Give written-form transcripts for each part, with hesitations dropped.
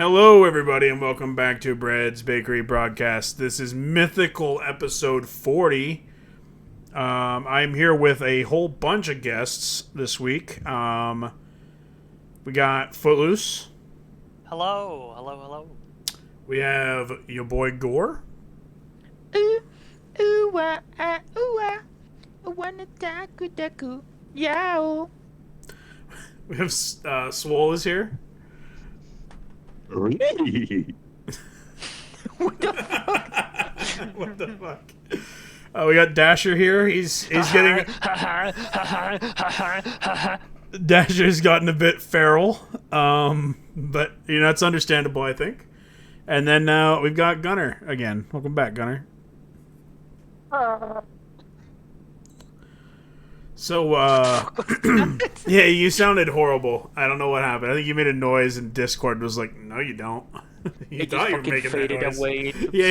Hello, everybody, and welcome back to Bread's Bakery Broadcast. This is mythical episode 40. I'm here with a whole bunch of guests this week. We got Footloose. Hello. We have your boy Gore. Ooh, I wanna daku, yow. We have Swole is here. What the What the fuck? We got Dasher here. He's getting... Dasher's gotten a bit feral, but that's understandable, I think. And then we've got Gunner again. Welcome back, Gunner. So, yeah, you sounded horrible. I don't know what happened. I think you made a noise and Discord was like, no, you don't. You It thought just you were fucking making that faded noise. away. Yeah,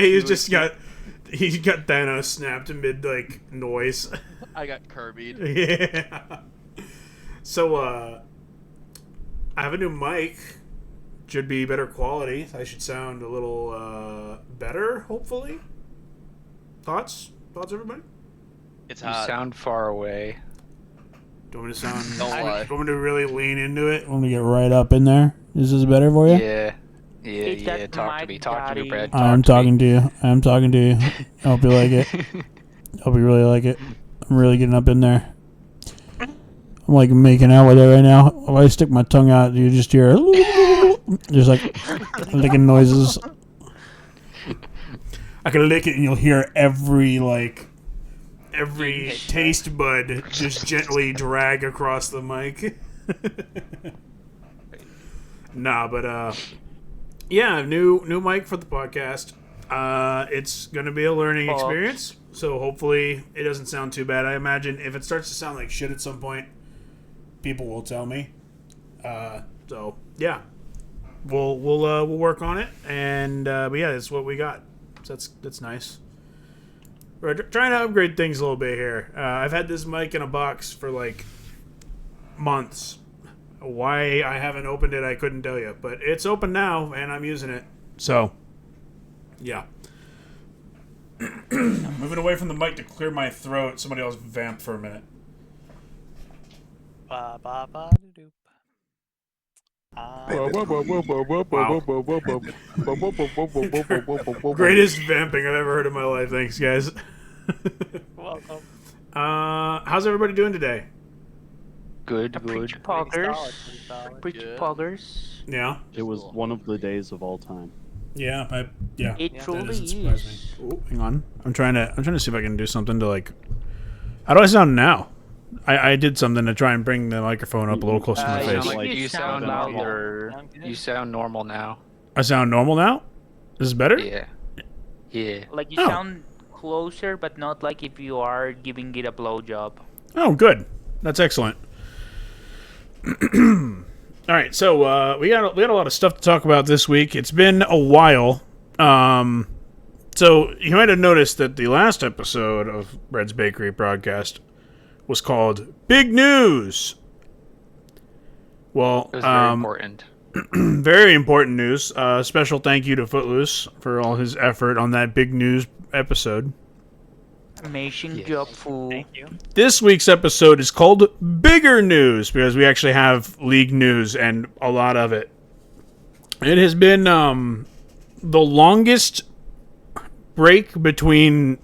he got Thanos snapped amid, noise. I got Kirby'd. Yeah. So, I have a new mic. Should be better quality. I should sound a little better, hopefully. Thoughts, everybody? It's You hot. sound far away. Do you want me to sound? Don't lie. Do you want me to really lean into it? Want me to get right up in there? Is this better for you? Yeah. It's Yeah. that Talk to mic, me, Brad. I'm talking to you. I hope you like it. I hope you really like it. I'm really getting up in there. I'm like making out with it right now. If I stick my tongue out, you just hear just like licking noises. I can lick it and you'll hear every taste bud just gently drag across the mic. Nah, but yeah, new mic for the podcast. It's gonna be a learning experience, so hopefully it doesn't sound too bad. I imagine if it starts to sound like shit at some point, people will tell me. So yeah, we'll work on it, and but yeah, that's what we got. So that's nice. We're trying to upgrade things a little bit here. I've had this mic in a box for months. Why I haven't opened it, I couldn't tell you. But it's open now, and I'm using it. So, yeah. Moving away from the mic to clear my throat. Somebody else vamp for a minute. Ba-ba-ba-doop. Greatest vamping I've ever heard in my life. Thanks, guys. Welcome. How's everybody doing today? Good. Poggers. Pretty Good. poggers. Yeah. It was one of the days of all time. Yeah. Yeah. It That truly doesn't surprise me. is. Ooh, hang on. I'm trying to see if I can do something to How do I sound now? I did something to try and bring the microphone up a little closer to my You face. sound like You you sound sound loud. normal. You sound normal now. I sound normal now? Is this better? Yeah. Yeah. Like you Oh. sound closer, but not like if you are giving it a blowjob. Oh, good. That's excellent. All right, so we got a lot of stuff to talk about this week. It's been a while. So you might have noticed that the last episode of Bread's Bakery Broadcast was called Big News. Well, It was very important. very important news. Special thank you to Footloose for all his effort on that big news episode. Amazing Yes. job, fool. Thank you. This week's episode is called Bigger News because we actually have league news and a lot of it. It has been the longest break between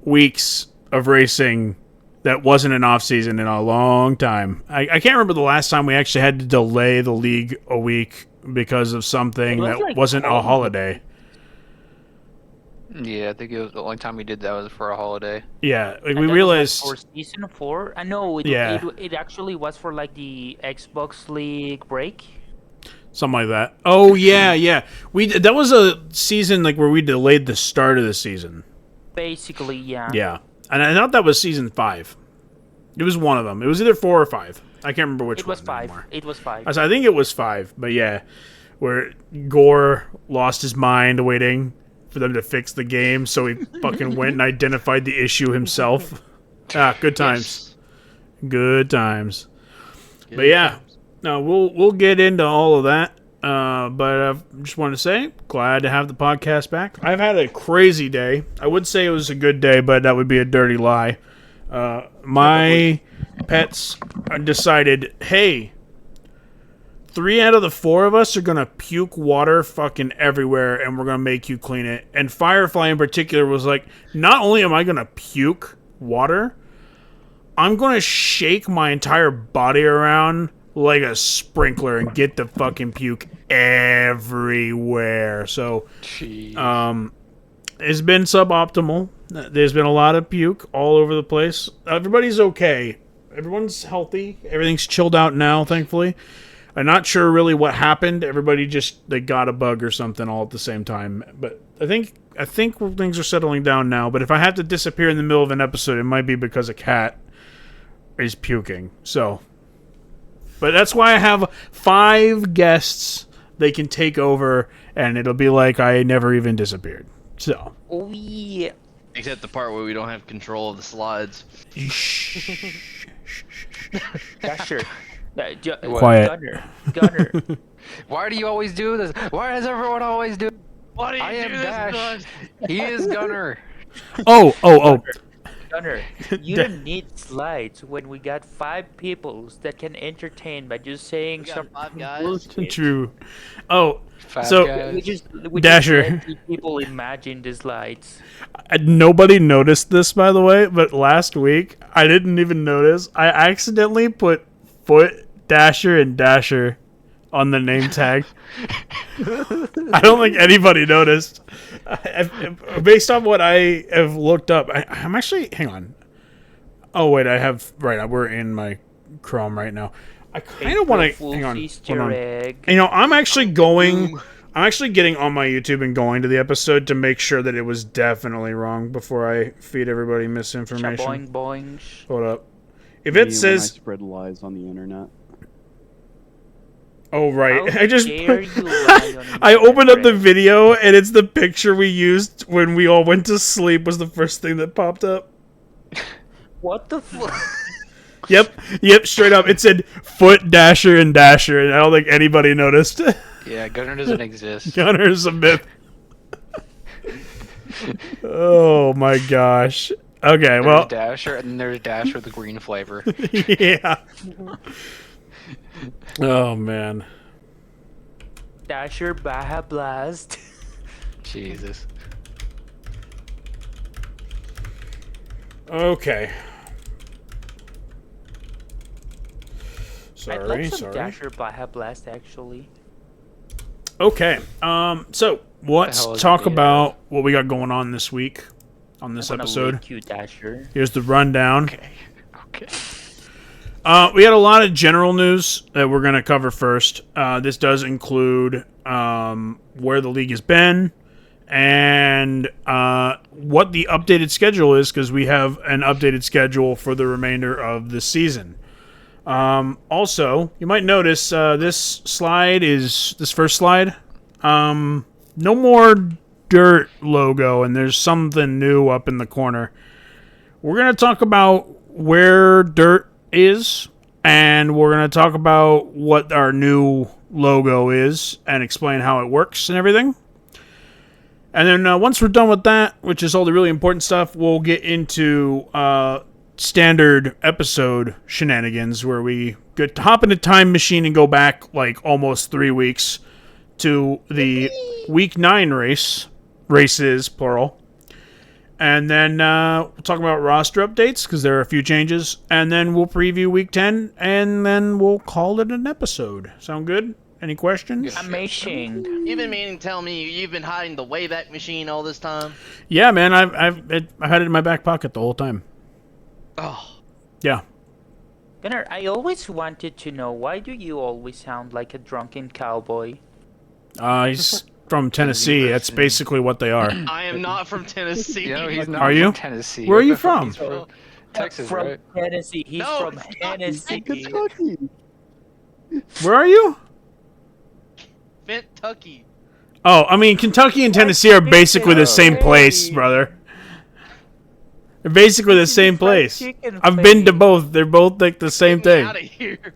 weeks of racing that wasn't an off-season in a long time. I can't remember the last time we actually had to delay the league a week because of something It was that like wasn't a COVID. holiday. Yeah, I think it was the only time we did that was for a holiday. Yeah, And we that realized... was for season 4. No, it actually was for the Xbox League break. Something like that. Oh yeah. That was a season where we delayed the start of the season. Basically, yeah. Yeah, and I thought that was season 5. It was one of them. It was either 4 or 5. I can't remember which It was one 5. anymore. It was 5. I think it was 5, but yeah, where Gore lost his mind waiting for them to fix the game, so he fucking went and identified the issue himself. Good times. Good times. But yeah, no, we'll get into all of that. But I just want to say, glad to have the podcast back. I've had a crazy day. I would say it was a good day, but that would be a dirty lie. My pets decided, hey, 3 out of the 4 of us are going to puke water fucking everywhere, and we're going to make you clean it. And Firefly in particular was like, not only am I going to puke water, I'm going to shake my entire body around like a sprinkler and get the fucking puke everywhere. So, Jeez. it's been suboptimal. There's been a lot of puke all over the place. Everybody's okay. Everyone's healthy. Everything's chilled out now, thankfully. I'm not sure really what happened. Everybody just, they got a bug or something all at the same time. But I think things are settling down now. But if I have to disappear in the middle of an episode, it might be because a cat is puking. So, but that's why I have 5 guests. They can take over, and it'll be like I never even disappeared. So. Oh yeah. Except the part where we don't have control of the slides. Dasher. Quiet. Gunner. Why do you always do this? Why does everyone always do? Why do you I am do this, Dash. Buzz? He is Gunner. Oh. Gunner, you don't need slides when we got 5 people that can entertain by just saying We got some 5 guys. True. Oh, Fast So- guys. we Dasher. just let people imagine the slides. nobody noticed this, by the way, but last week, I didn't even notice. I accidentally put Foot, Dasher, and Dasher on the name tag. I don't think anybody noticed. Based on what I have looked up, I'm actually... Hang on. Oh, wait, we're in my Chrome right now. I kind of want to... Hang on. Hold on. Egg. You know, I'm actually getting on my YouTube and going to the episode to make sure that it was definitely wrong before I feed everybody misinformation. Boing boing. Hold up. If Me it when I says... spread lies on the internet. Oh, right. How I just... dare you lie on I opened up the Internet. video, and it's the picture we used when we all went to sleep was the first thing that popped up. What the fuck? Yep, straight up. It said Foot, Dasher, and Dasher, and I don't think anybody noticed. Yeah, Gunner doesn't exist. Gunner's a myth. Oh, my gosh. Okay, There's well... Dasher, and then there's Dash with the green flavor. Yeah. Oh, man. Dasher Baja Blast. Jesus. Okay. I'd like some Sorry. Dasher Baja Blast actually. Okay. So let's hell is talk the, about what we got going on this week on this I wanna episode. lick you, Dasher. Here's the rundown. Okay. We had a lot of general news that we're going to cover first. This does include where the league has been and what the updated schedule is, because we have an updated schedule for the remainder of the season. Also, you might notice this first slide. No more dirt logo, and there's something new up in the corner. We're going to talk about where dirt is, and we're going to talk about what our new logo is and explain how it works and everything. And then once we're done with that, which is all the really important stuff, we'll get into standard episode shenanigans where we hop in a time machine and go back like almost 3 weeks to the week 9 races, plural. And then we'll talk about roster updates, because there are a few changes. And then we'll preview Week 10, and then we'll call it an episode. Sound good? Any questions? Amazing. You've been meaning to tell me you've been hiding the Wayback Machine all this time? Yeah, man. I've had it in my back pocket the whole time. Oh. Yeah. Gunnar, I always wanted to know, why do you always sound like a drunken cowboy? He's from Tennessee. That's basically what they are. I am not from Tennessee. You know, he's not Are from you? Tennessee. Where are you What the fuck? from? He's from Texas, from right? Tennessee. He's No, from it's not. Tennessee. Kentucky. Where are you? Kentucky. Oh, I mean, Kentucky and Tennessee are basically the same place, brother. They're basically the same place. I've been to both. They're both like the same Get me thing. out of here.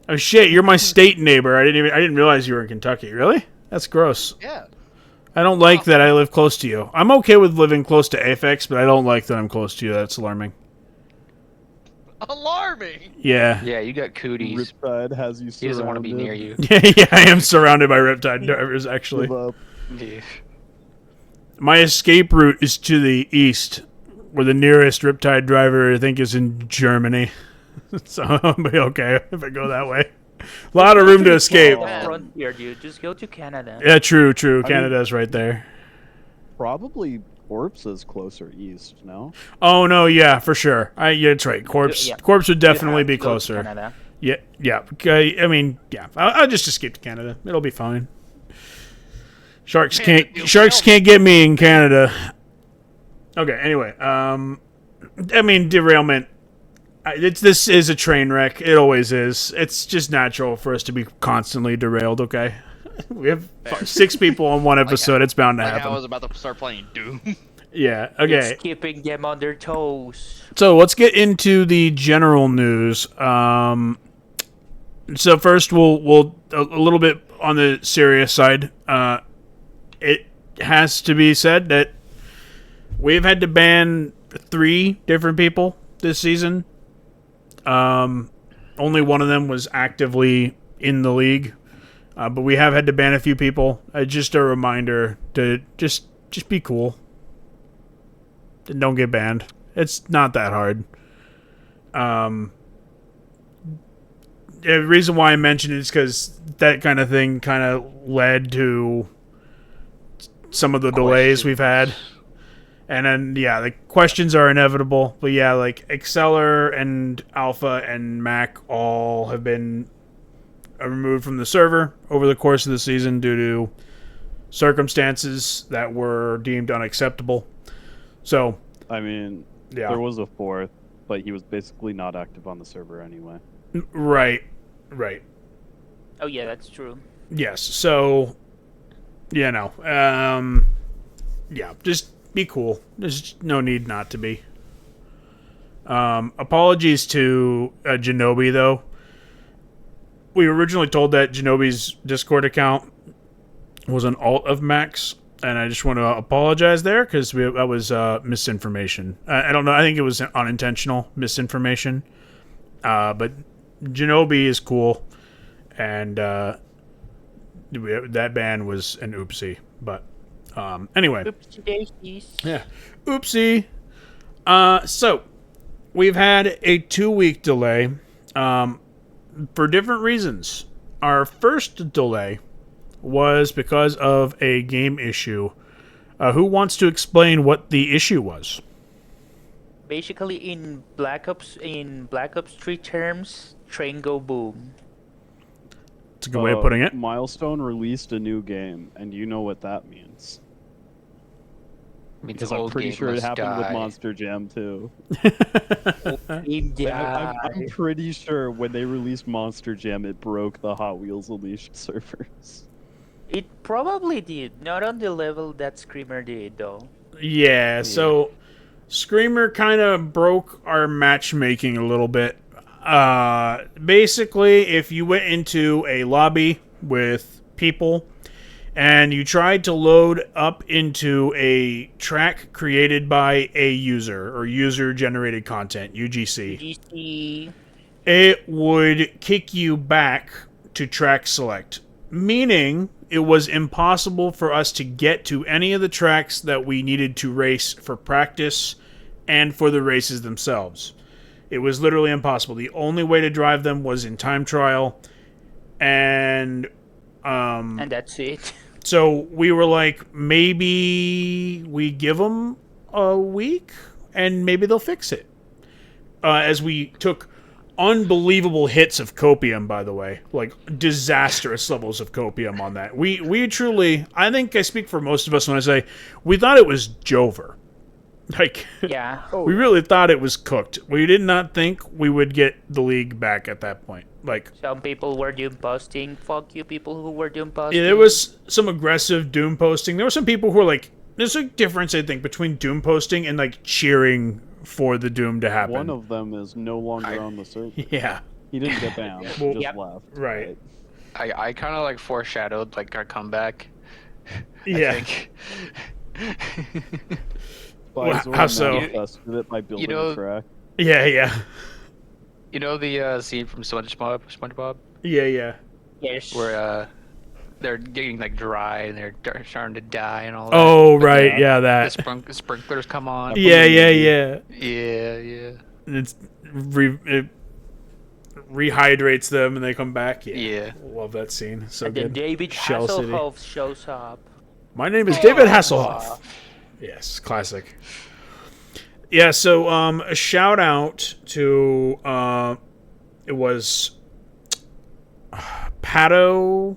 Oh shit, you're my state neighbor. I didn't realize you were in Kentucky. Really? That's gross. Yeah. I don't like that I live close to you. I'm okay with living close to Aphex, but I don't like that I'm close to you. That's alarming. Alarming. Yeah. Yeah, you got cooties. Riptide has you surrounded. He doesn't want to be near you. Yeah, I am surrounded by Riptide drivers, actually. Give up. Yeah. My escape route is to the east, where the nearest Riptide driver, I think, is in Germany. So I'll be okay if I go that way. A lot of room to escape. The frontier, dude. Just go to Canada. Yeah, true. Canada's right there. Probably Corpse is closer east, no? Oh, no, yeah, for sure. Yeah, that's right. Corpse would definitely be closer. Canada. Yeah. Okay, I mean, yeah. I'll just escape to Canada. It'll be fine. Sharks can't get me in Canada. Okay. Anyway, I mean, derailment. This is a train wreck. It always is. It's just natural for us to be constantly derailed. Okay. We have 6 people on one episode. It's bound to happen. I was about to start playing Doom. Yeah. Okay. It's keeping them on their toes. So let's get into the general news. So first, we'll a little bit on the serious side. It has to be said that we've had to ban 3 different people this season. Only one of them was actively in the league, but we have had to ban a few people. Just a reminder to just be cool. Don't get banned. It's not that hard. The reason why I mentioned it is because that kind of thing kind of led to some of the delays we've had. And then, yeah, the questions are inevitable. But yeah, like Exceller and Alpha and Mac all have been removed from the server over the course of the season due to circumstances that were deemed unacceptable. So, I mean, yeah. There was a 4th, but he was basically not active on the server anyway. Right. Oh yeah, that's true. Yes. So, yeah, just be cool. There's no need not to be. Apologies to Genobi, though. We were originally told that Genobi's Discord account was an alt of Max, and I just want to apologize there because that was misinformation. I don't know. I think it was unintentional misinformation. But Genobi is cool, and that ban was an oopsie. But anyway. Yeah. Oopsie. So, we've had a 2-week delay for different reasons. Our first delay was because of a game issue. Who wants to explain what the issue was? Basically, in Black Ops 3 terms, train go boom. It's a good way of putting it. Milestone released a new game, and you know what that means. Because I'm pretty sure it happened with Monster Jam too. I'm pretty sure when they released Monster Jam, it broke the Hot Wheels Unleashed servers. It probably did. Not on the level that Screamer did, though. Yeah, so Screamer kind of broke our matchmaking a little bit. Basically, if you went into a lobby with people and you tried to load up into a track created by a user or user-generated content, UGC, it would kick you back to track select, meaning it was impossible for us to get to any of the tracks that we needed to race for practice and for the races themselves. It was literally impossible. The only way to drive them was in time trial, and that's it. So we were like, maybe we give them a week, and maybe they'll fix it. As we took unbelievable hits of copium, by the way, like disastrous levels of copium on that. We truly, I think I speak for most of us when I say we thought it was Jover. Like, yeah, we really thought it was cooked. We did not think we would get the league back at that point. Like, some people were doom posting. Fuck you, people who were doom posting. Yeah, there was some aggressive doom posting. There were some people who were like, there's a difference, I think, between doom posting and like cheering for the doom to happen. One of them is no longer on the server. Yeah. He didn't get banned. He Well, just Yep. left. Right. I kind of like foreshadowed like our comeback. Yeah. I think. Bizor How so? manifested it by building know- a track. Yeah. You know the scene from SpongeBob, Yeah. Yes. where they're getting like dry and they're starting to die and all that. Oh, But right. yeah. Yeah, the that. sprinklers come on. Yeah. Yeah. It rehydrates them and they come back. Yeah. Love that scene. So And then good. David Shell City. Hasselhoff shows up. My name is David Hasselhoff. Yes, classic. Yeah, so a shout out to it was Pato,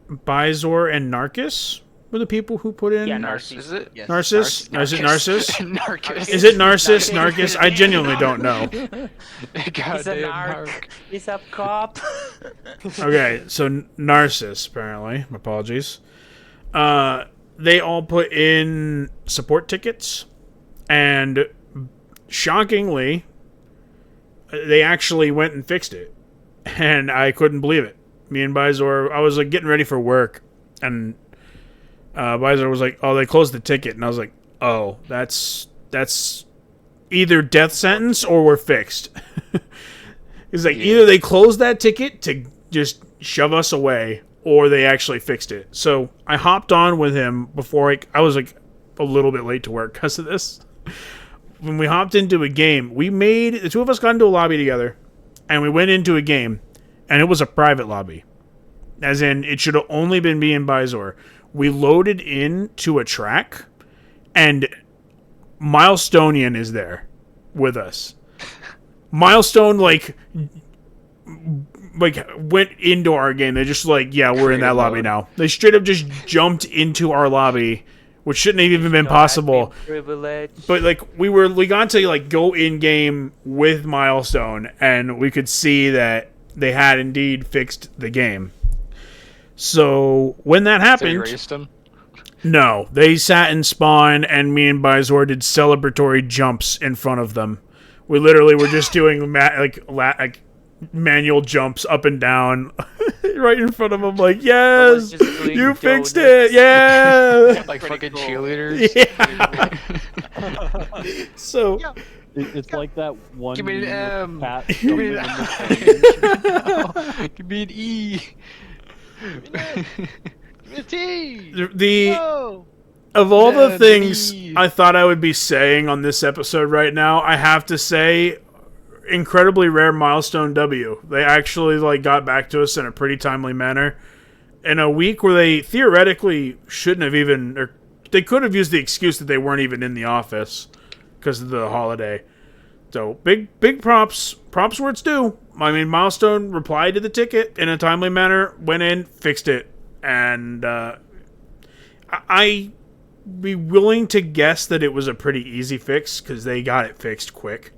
Bizor, and Narcus were the people who put in Yeah, Is it? Yes. Narcissus? Is it Narcissus? Narcus. Is it Narcissus? Narcus? I genuinely don't know. He's a Goddamn narc. He's a cop. Okay, so Narcissus, apparently. Apologies. They all put in support tickets, and shockingly, they actually went and fixed it. And I couldn't believe it. Me and Bizor, I was like getting ready for work, and Bizor was like, "Oh, they closed the ticket," and I was like, "Oh, that's either death sentence or we're fixed." He's like, either they closed that ticket to just shove us away, or they actually fixed it. So I hopped on with him before I was like a little bit late to work because of this. When we hopped into a game, the two of us got into a lobby together, and we went into a game, and it was a private lobby. As in, it should have only been me and Bizor. We loaded into a track, and Milestonian is there with us. Milestone, like went into our game. They just like, yeah, we're in that lobby now. They straight up just jumped into our lobby, which shouldn't have even been possible. Privilege. But like we got to like go in game with Milestone, and we could see that they had indeed fixed the game. So when that So you happened, raced him? no, they sat in spawn, and me and Bizor did celebratory jumps in front of them. We literally were just doing manual jumps up and down right in front of them, like, yes, just doing you fixed donuts. it, yeah. Like Pretty fucking cool. cheerleaders? Yeah. So It's like that one. Give me an meme with M. Pat Give me jumping an in the M. Give me an E. the Oh. of all the Yeah, things me. I thought I would be saying on this episode right now, I have to say, incredibly rare milestone W. They actually like got back to us in a pretty timely manner in a week where they theoretically shouldn't have even, or they could have used the excuse that they weren't even in the office because of the holiday. So big props where it's due. I mean, Milestone replied to the ticket in a timely manner, went in, fixed it, and I'd be willing to guess that it was a pretty easy fix because they got it fixed quick.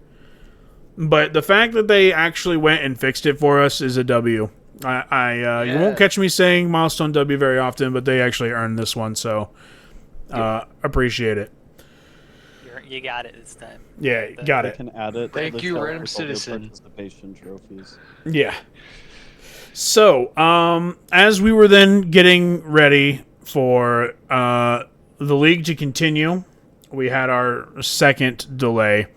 But the fact that they actually went and fixed it for us is a W. You won't catch me saying Milestone W very often, but they actually earned this one, so appreciate it. You got it this time. Yeah, got I it. can add it. to Thank the you, show random with all your citizen. Participation trophies. Yeah. So, as we were then getting ready for the league to continue, we had our second delay.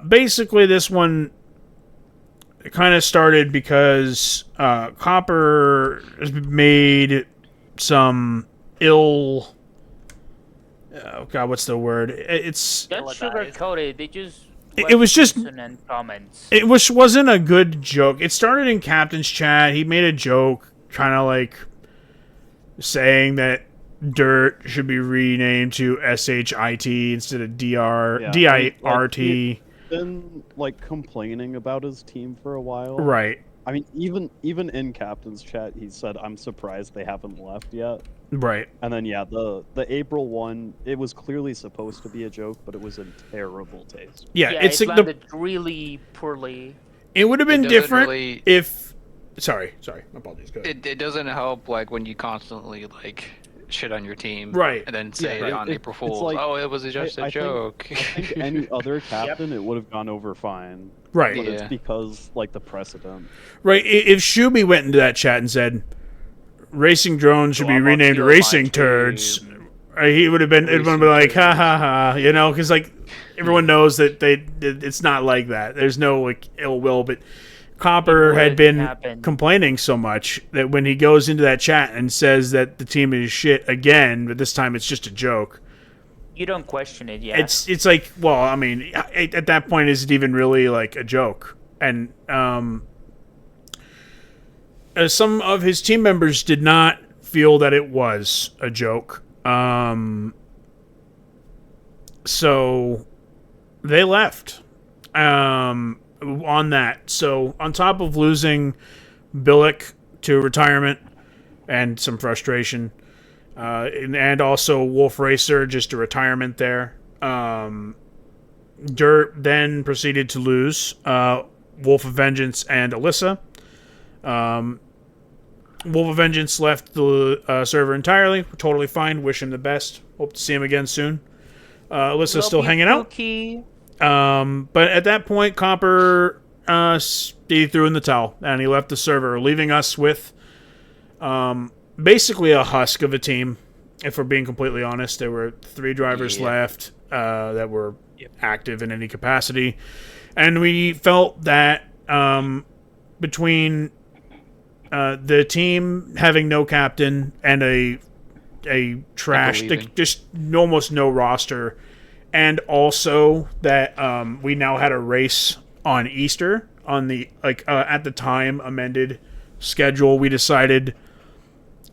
Basically, this one kind of started because Copper made some ill... Oh, God, what's the word? It's... Not sugar coated. They just. It was just- And comments. It wasn't a good joke. It started in Captain's chat. He made a joke, kind of like saying that Dirt should be renamed to SHIT instead of Yeah, DIRT. Been like complaining about his team for a while. Right, I mean, even in Captain's chat, he said, "I'm surprised they haven't left yet." right. And then yeah, the April one, it was clearly supposed to be a joke, but it was in terrible taste. Yeah, Yeah, it's it like the. landed really poorly. It would have been doesn't different really- if. Sorry. My apologies. Go ahead. It doesn't help like when you constantly like shit on your team, Right. and then say right. on April It's Fool's, like- "Oh, it was just a I joke." think any other captain, it would have gone over fine. Right. But it's Yeah. because, like, the precedent. Right. If Shuby went into that chat and said, "Racing drones should So be I'm on renamed Steal My Racing Team. Turds," he would have been. It would have Racing been like, "Ha Turds. ha ha," you know, because like everyone knows that it's not like that. There's no like ill will, but Copper It had would been happen. complaining so much that when he goes into that chat and says that the team is shit again, but this time it's just a joke. You don't question it, yeah. It's like, well, I mean, at that point, is it even really like a joke? And some of his team members did not feel that it was a joke. So they left on that. So on top of losing Billick to retirement and some frustration, and also Wolf Racer just a retirement there. Dirt then proceeded to lose Wolf of Vengeance and Alyssa. Wolf of Vengeance left the server entirely. We're totally fine. Wish him the best. Hope to see him again soon. Alyssa's Love still you, hanging out. Cookie. But at that point, Copper he threw in the towel and he left the server, leaving us with basically a husk of a team. If we're being completely honest, there were 3 drivers left that were active in any capacity, and we felt that between the team having no captain and a trash, leaving. just almost no roster, and also that we now had a race on Easter on the at the time amended schedule. We decided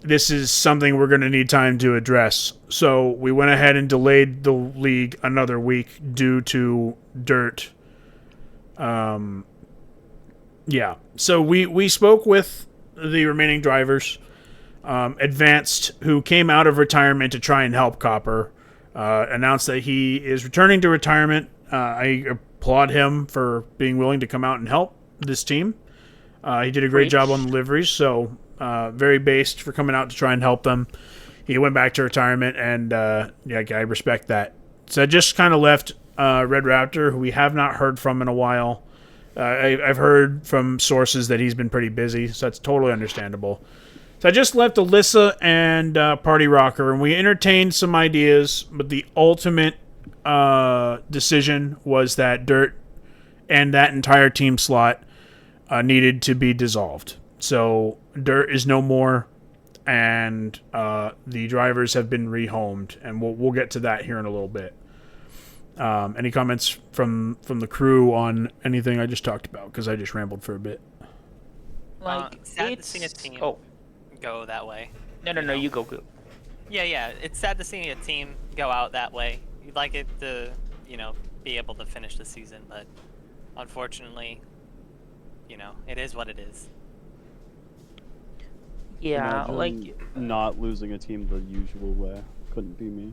this is something we're going to need time to address. So we went ahead and delayed the league another week due to Dirt. Yeah. So we spoke with the remaining drivers, Advanced, who came out of retirement to try and help Copper, announced that he is returning to retirement. I applaud him for being willing to come out and help this team. He did a great job on the liveries, so very based for coming out to try and help them. He went back to retirement, and I respect that. So I just kind of left Red Raptor, who we have not heard from in a while. I've heard from sources that he's been pretty busy, so that's totally understandable. So I just left Alyssa and Party Rocker, and we entertained some ideas, but the ultimate decision was that Dirt and that entire team slot needed to be dissolved. So Dirt is no more, and the drivers have been rehomed, and we'll get to that here in a little bit. Any comments from the crew on anything I just talked about? Because I just rambled for a bit. Like, sad to see a team go that way. No, you go. Yeah, it's sad to see a team go out that way. You'd like it to, be able to finish the season, but unfortunately, it is what it is. Yeah, Imagine like not losing a team the usual way. Couldn't be me.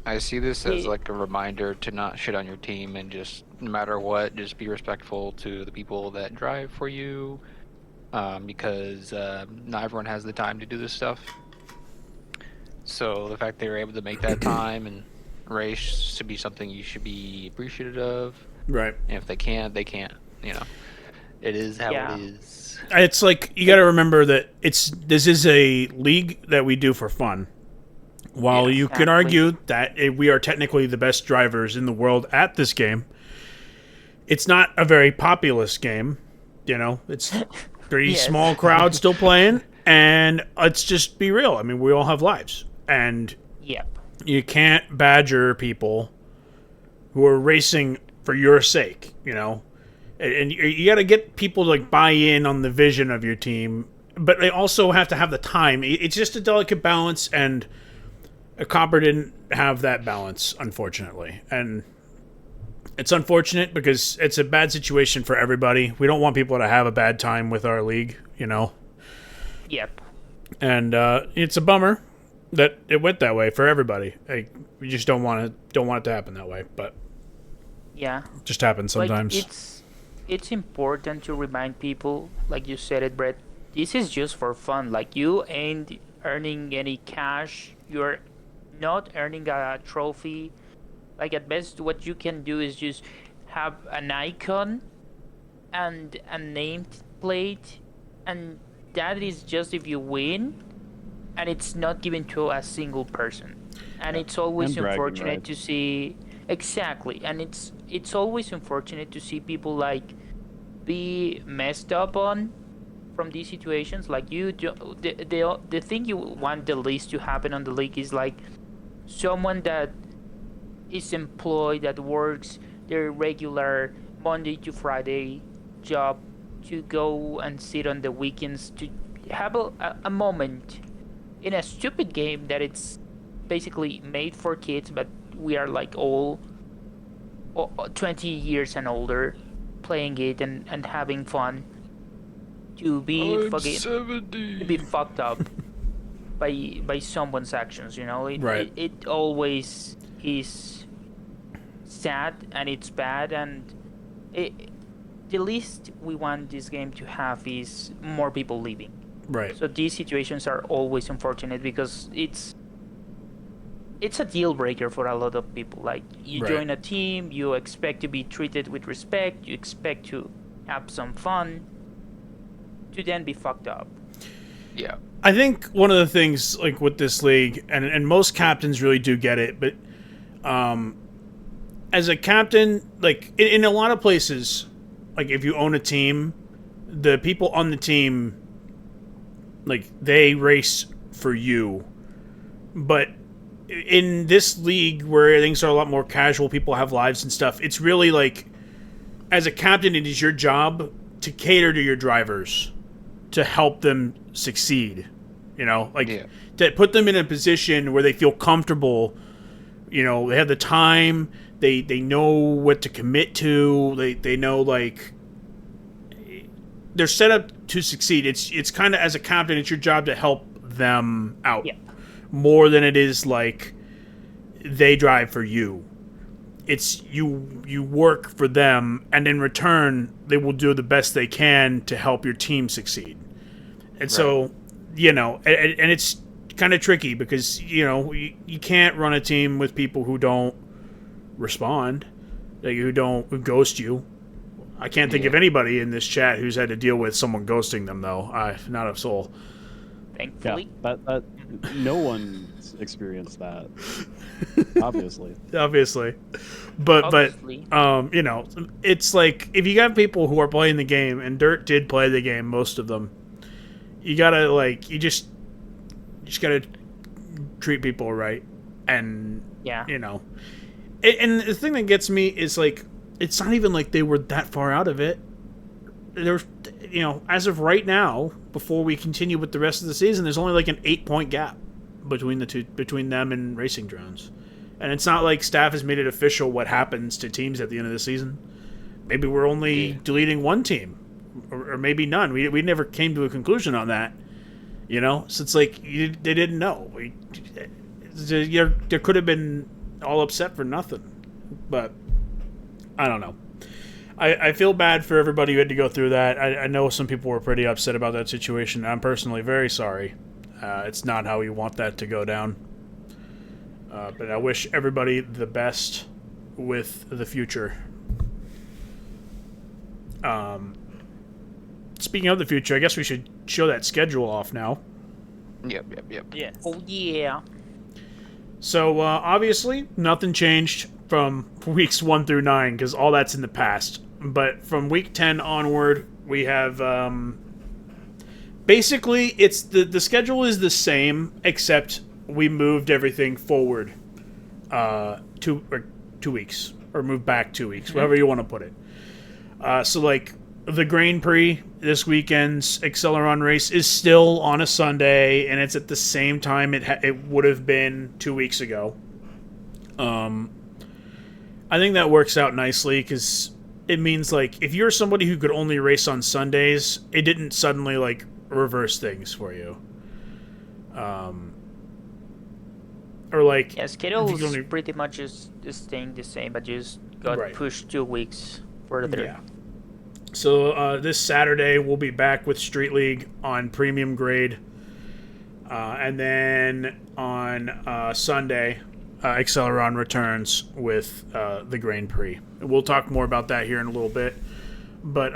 I see this as Hey. like a reminder to not shit on your team and just, no matter what, just be respectful to the people that drive for you, because not everyone has the time to do this stuff. So the fact they were able to make that time and race should be something you should be appreciative of. Right. And if they can't, they can't. It is how Yeah. it is. It's like you got to remember that this is a league that we do for fun. While Yeah, you can exactly. argue that we are technically the best drivers in the world at this game, it's not a very populous game. It's pretty Yes. small crowd still playing, and let's just be real. I mean, we all have lives, and yep. you can't badger people who are racing for your sake. And you got to get people to buy in on the vision of your team, but they also have to have the time. It's just a delicate balance, and Copper didn't have that balance, unfortunately. And it's unfortunate because it's a bad situation for everybody. We don't want people to have a bad time with our league, Yep. And it's a bummer that it went that way for everybody. We just don't want it to happen that way, but Yeah. it just happens sometimes. Like, it's important to remind people, like you said it, Brett. This is just for fun. Like, you ain't earning any cash. You're not earning a trophy. Like at best, what you can do is just have an icon and a named plate, and that is just if you win, and it's not given to a single person. And it's always And bragging unfortunate rights. to see exactly, and it's always unfortunate to see people like be messed up on from these situations. Like the thing you want the least to happen on the league is like someone that is employed, that works their regular Monday to Friday job, to go and sit on the weekends to have a moment in a stupid game that it's basically made for kids, but we are like all 20 years and older playing it and having fun, to be fucked up by someone's actions, you know. Right. It always is sad and it's bad, and the least we want this game to have is more people leaving. Right. So these situations are always unfortunate because it's a deal breaker for a lot of people. Like you Right. join a team, you expect to be treated with respect, you expect to have some fun, to then be fucked up. Yeah. I think one of the things like with this league, and most captains really do get it, but as a captain, like in a lot of places, like if you own a team, the people on the team, like they race for you. But in this league where things are a lot more casual, people have lives and stuff, it's really like, as a captain, it is your job to cater to your drivers, to help them succeed. You know, like to put them in a position where they feel comfortable. You know, they have the time. They know what to commit to. They know, like, they're set up to succeed. It's kind of, as a captain, it's your job to help them out more than it is like they drive for you. It's you work for them, and in return, they will do the best they can to help your team succeed. And so, you know, and it's kind of tricky because, you know, you can't run a team with people who don't respond, like who ghost you. I can't think of anybody in this chat who's had to deal with someone ghosting them, though. Not a soul. Thankfully. Yeah, that no one's experienced that. Obviously. But you know, it's like if you got people who are playing the game, and Dirt did play the game, most of them, you gotta you just gotta treat people right, and you know, and the thing that gets me is like, it's not even like they were that far out of it. There's, you know, as of right now, before we continue with the rest of the season, there's only like an 8-point gap between them and Racing Drones. And it's not like staff has made it official what happens to teams at the end of the season. Maybe we're only deleting one team, or maybe none. We never came to a conclusion on that, you know? So it's like, they didn't know. There could have been all upset for nothing. But I don't know. I feel bad for everybody who had to go through that. I know some people were pretty upset about that situation. I'm personally very sorry. It's not how you want that to go down. But I wish everybody the best with the future. Speaking of the future, I guess we should show that schedule off now. Yep. Yes. Oh yeah. So obviously nothing changed from weeks 1 through 9 because all that's in the past. But from week 10 onward, we have basically it's the schedule is the same, except we moved everything forward 2 weeks, or moved back 2 weeks, whatever you want to put it. So like the Grand Prix this weekend's Acceleron race is still on a Sunday, and it's at the same time it would have been 2 weeks ago. I think that works out nicely because it means, like, if you're somebody who could only race on Sundays, it didn't suddenly, like, reverse things for you. Or, like... Yeah, schedule is pretty much is staying the same, but just got pushed 2 weeks further. Yeah. So, this Saturday, we'll be back with Street League on Premium Grade. And then on Sunday, Acceleron returns with the Grand Prix. We'll talk more about that here in a little bit. But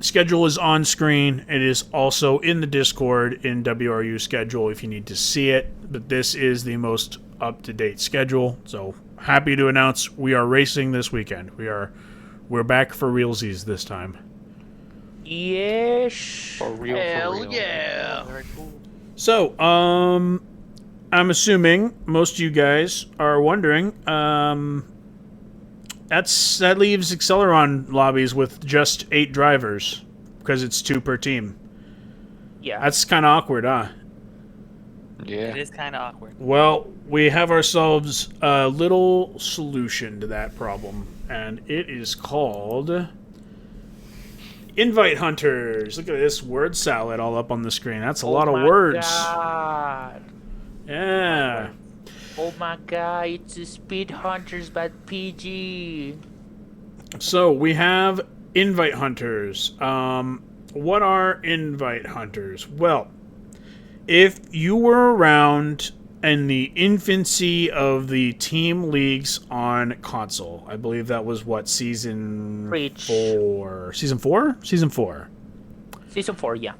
schedule is on screen. It is also in the Discord in WRU schedule if you need to see it. But this is the most up-to-date schedule. So happy to announce we are racing this weekend. We're back for realsies this time. Yes. For real, Hell for real. yeah. Very cool. So, I'm assuming most of you guys are wondering, that leaves Acceleron lobbies with just 8 drivers, because it's 2 per team. Yeah. That's kind of awkward, huh? Yeah. It is kind of awkward. Well, we have ourselves a little solution to that problem, and it is called Invite Hunters. Look at this word salad all up on the screen. That's a lot of words. God. Yeah. Oh my god, it's a Speed Hunters but PG. So we have Invite Hunters. What are Invite Hunters? Well, if you were around in the infancy of the team leagues on console, I believe that was what, season Preach. 4? Season 4? Season 4. Season 4, yeah.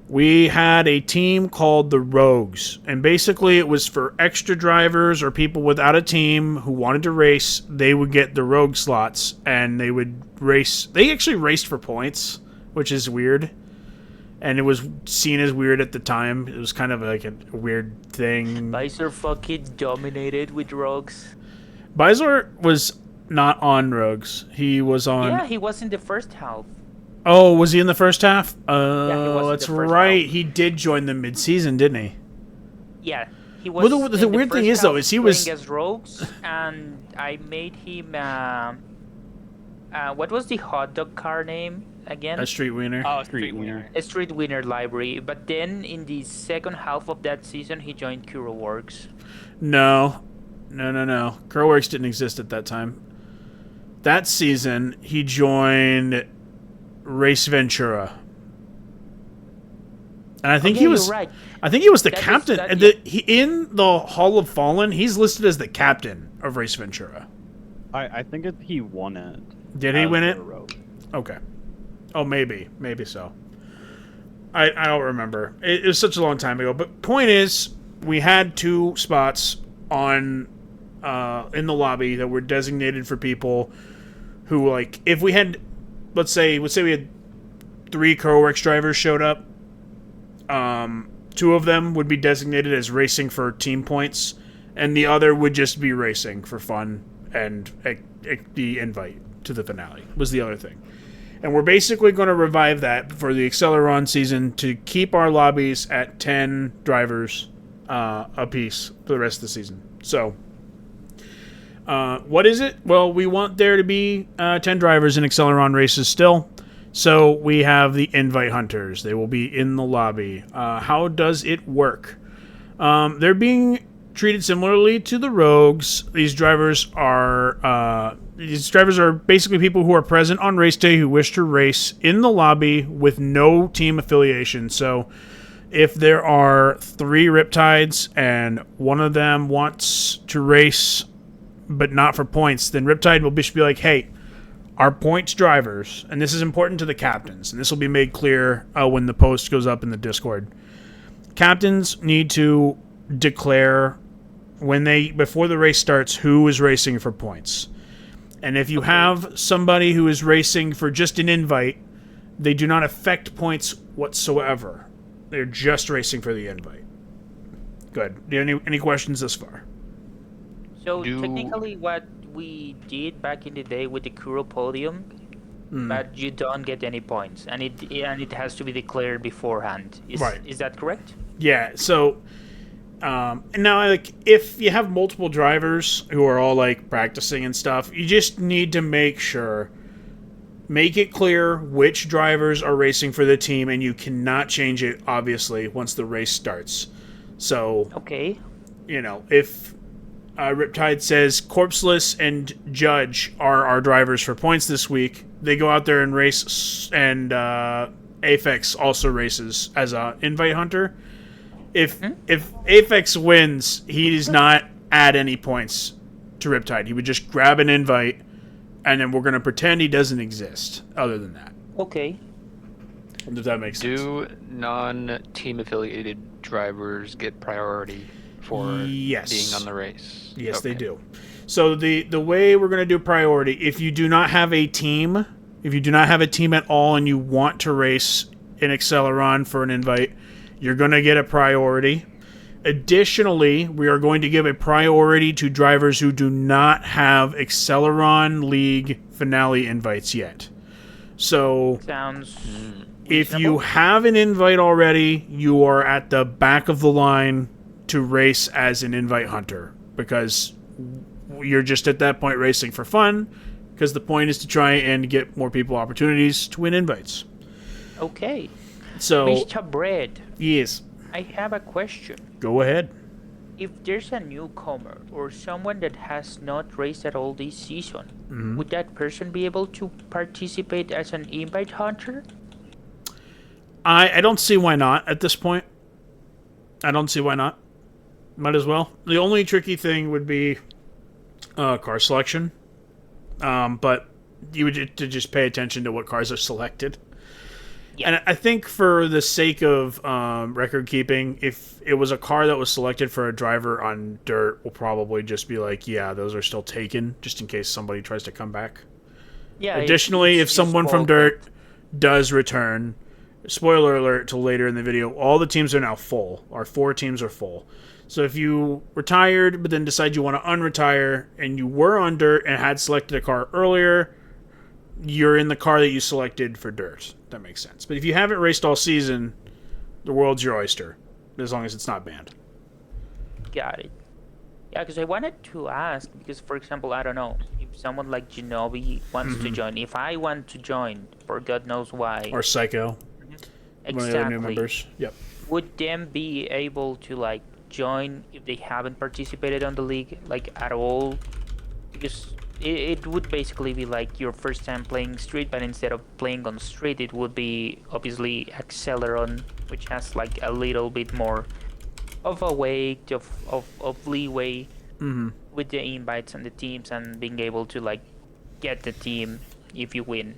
We had a team called the Rogues, and basically it was for extra drivers or people without a team who wanted to race. They would get the Rogue slots, and they would race. They actually raced for points, which is weird, and it was seen as weird at the time. It was kind of like a weird thing. Visor fucking dominated with rogues. Bizor was not on Rogues. He was on... Yeah, he was in the first half. Oh, was he in the first half? he was in That's the first right. half. He did join them mid-season, didn't he? Yeah, he was. Well, the in weird thing first is, though, half is he was- playing as rogues, and I made him. What was the hot dog car name again? A street wiener. Oh, Street Winner. A Street Winner library. But then in the second half of that season, he joined Kuro Works. No. Curlworks didn't exist at that time. That season, he joined Race Ventura. And I think Okay, he was... You're right. I think he was the That is- captain. that- And in the Hall of Fallen, he's listed as the captain of Race Ventura. I think he won it. Did he as win the it? rogue. Okay. Oh, maybe so. I don't remember. It was such a long time ago. But point is, we had 2 spots on in the lobby that were designated for people who, like, if we had, let's say we had 3 Curlworks drivers showed up. 2 of them would be designated as racing for team points, and the other would just be racing for fun and the invite to the finale was the other thing. And we're basically going to revive that for the Acceleron season to keep our lobbies at 10 drivers apiece for the rest of the season. So, what is it? Well, we want there to be 10 drivers in Acceleron races still. So we have the Invite Hunters. They will be in the lobby. How does it work? They're being treated similarly to the Rogues. These drivers are basically people who are present on race day who wish to race in the lobby with no team affiliation. So if there are 3 Riptides and one of them wants to race but not for points, then Riptide will just be like, hey, our points drivers, and this is important to the captains, and this will be made clear when the post goes up in the Discord. Captains need to declare before the race starts who is racing for points. And if you have somebody who is racing for just an invite, they do not affect points whatsoever. They're just racing for the invite. Good. Any questions thus far? So technically, what we did back in the day with the Kuro podium, but you don't get any points, and it has to be declared beforehand. Right. Is that correct? Yeah. So, and now, like, if you have multiple drivers who are all like practicing and stuff, you just need to make it clear which drivers are racing for the team, and you cannot change it obviously once the race starts. So, Okay. If Riptide says Corpseless and Judge are our drivers for points this week, they go out there and race, and Aphex also races as a Invite Hunter. if Aphex wins, he does not add any points to Riptide. He would just grab an invite, and then we're going to pretend he doesn't exist. Other than that, Okay. does that make sense? Do non-team affiliated drivers get priority for Yes. being on the race? Yes, Okay. they do. So the way we're going to do priority, if you do not have a team at all and you want to race in Acceleron for an invite, you're going to get a priority. Additionally, we are going to give a priority to drivers who do not have Acceleron League finale invites yet. So Sounds. if you have an invite already, you are at the back of the line to race as an invite hunter, because you're just at that point racing for fun, because the point is to try and get more people opportunities to win invites. Okay. So, Mr. Bread, yes, I have a question. go ahead. If there's a newcomer or someone that has not raced at all this season, would that person be able to participate as an invite hunter? I don't see why not at this point. I don't see why not. Might as well. The only tricky thing would be car selection. But you would to just pay attention to what cars are selected. Yeah. And I think for the sake of record keeping, if it was a car that was selected for a driver on dirt, we'll probably just be like, yeah, those are still taken, just in case somebody tries to come back. Yeah. Additionally, if someone from dirt does return, spoiler alert till later in the video, all the teams are now full. Our 4 teams are full. So if you retired, but then decide you want to unretire, and you were on dirt and had selected a car earlier, you're in the car that you selected for dirt. That makes sense. But if you haven't raced all season, the world's your oyster, as long as it's not banned. Got it. Yeah, because I wanted to ask, because for example, I don't know, if someone like Genobi wants to join, if I want to join, for God knows why, Or Psycho, one of the other new members. Yep. would them be able to like join if they haven't participated on the league like at all? Because it would basically be like your first time playing Street, but instead of playing on Street, it would be obviously Acceleron, which has like a little bit more of a weight of leeway with the invites and the teams and being able to like get the team if you win.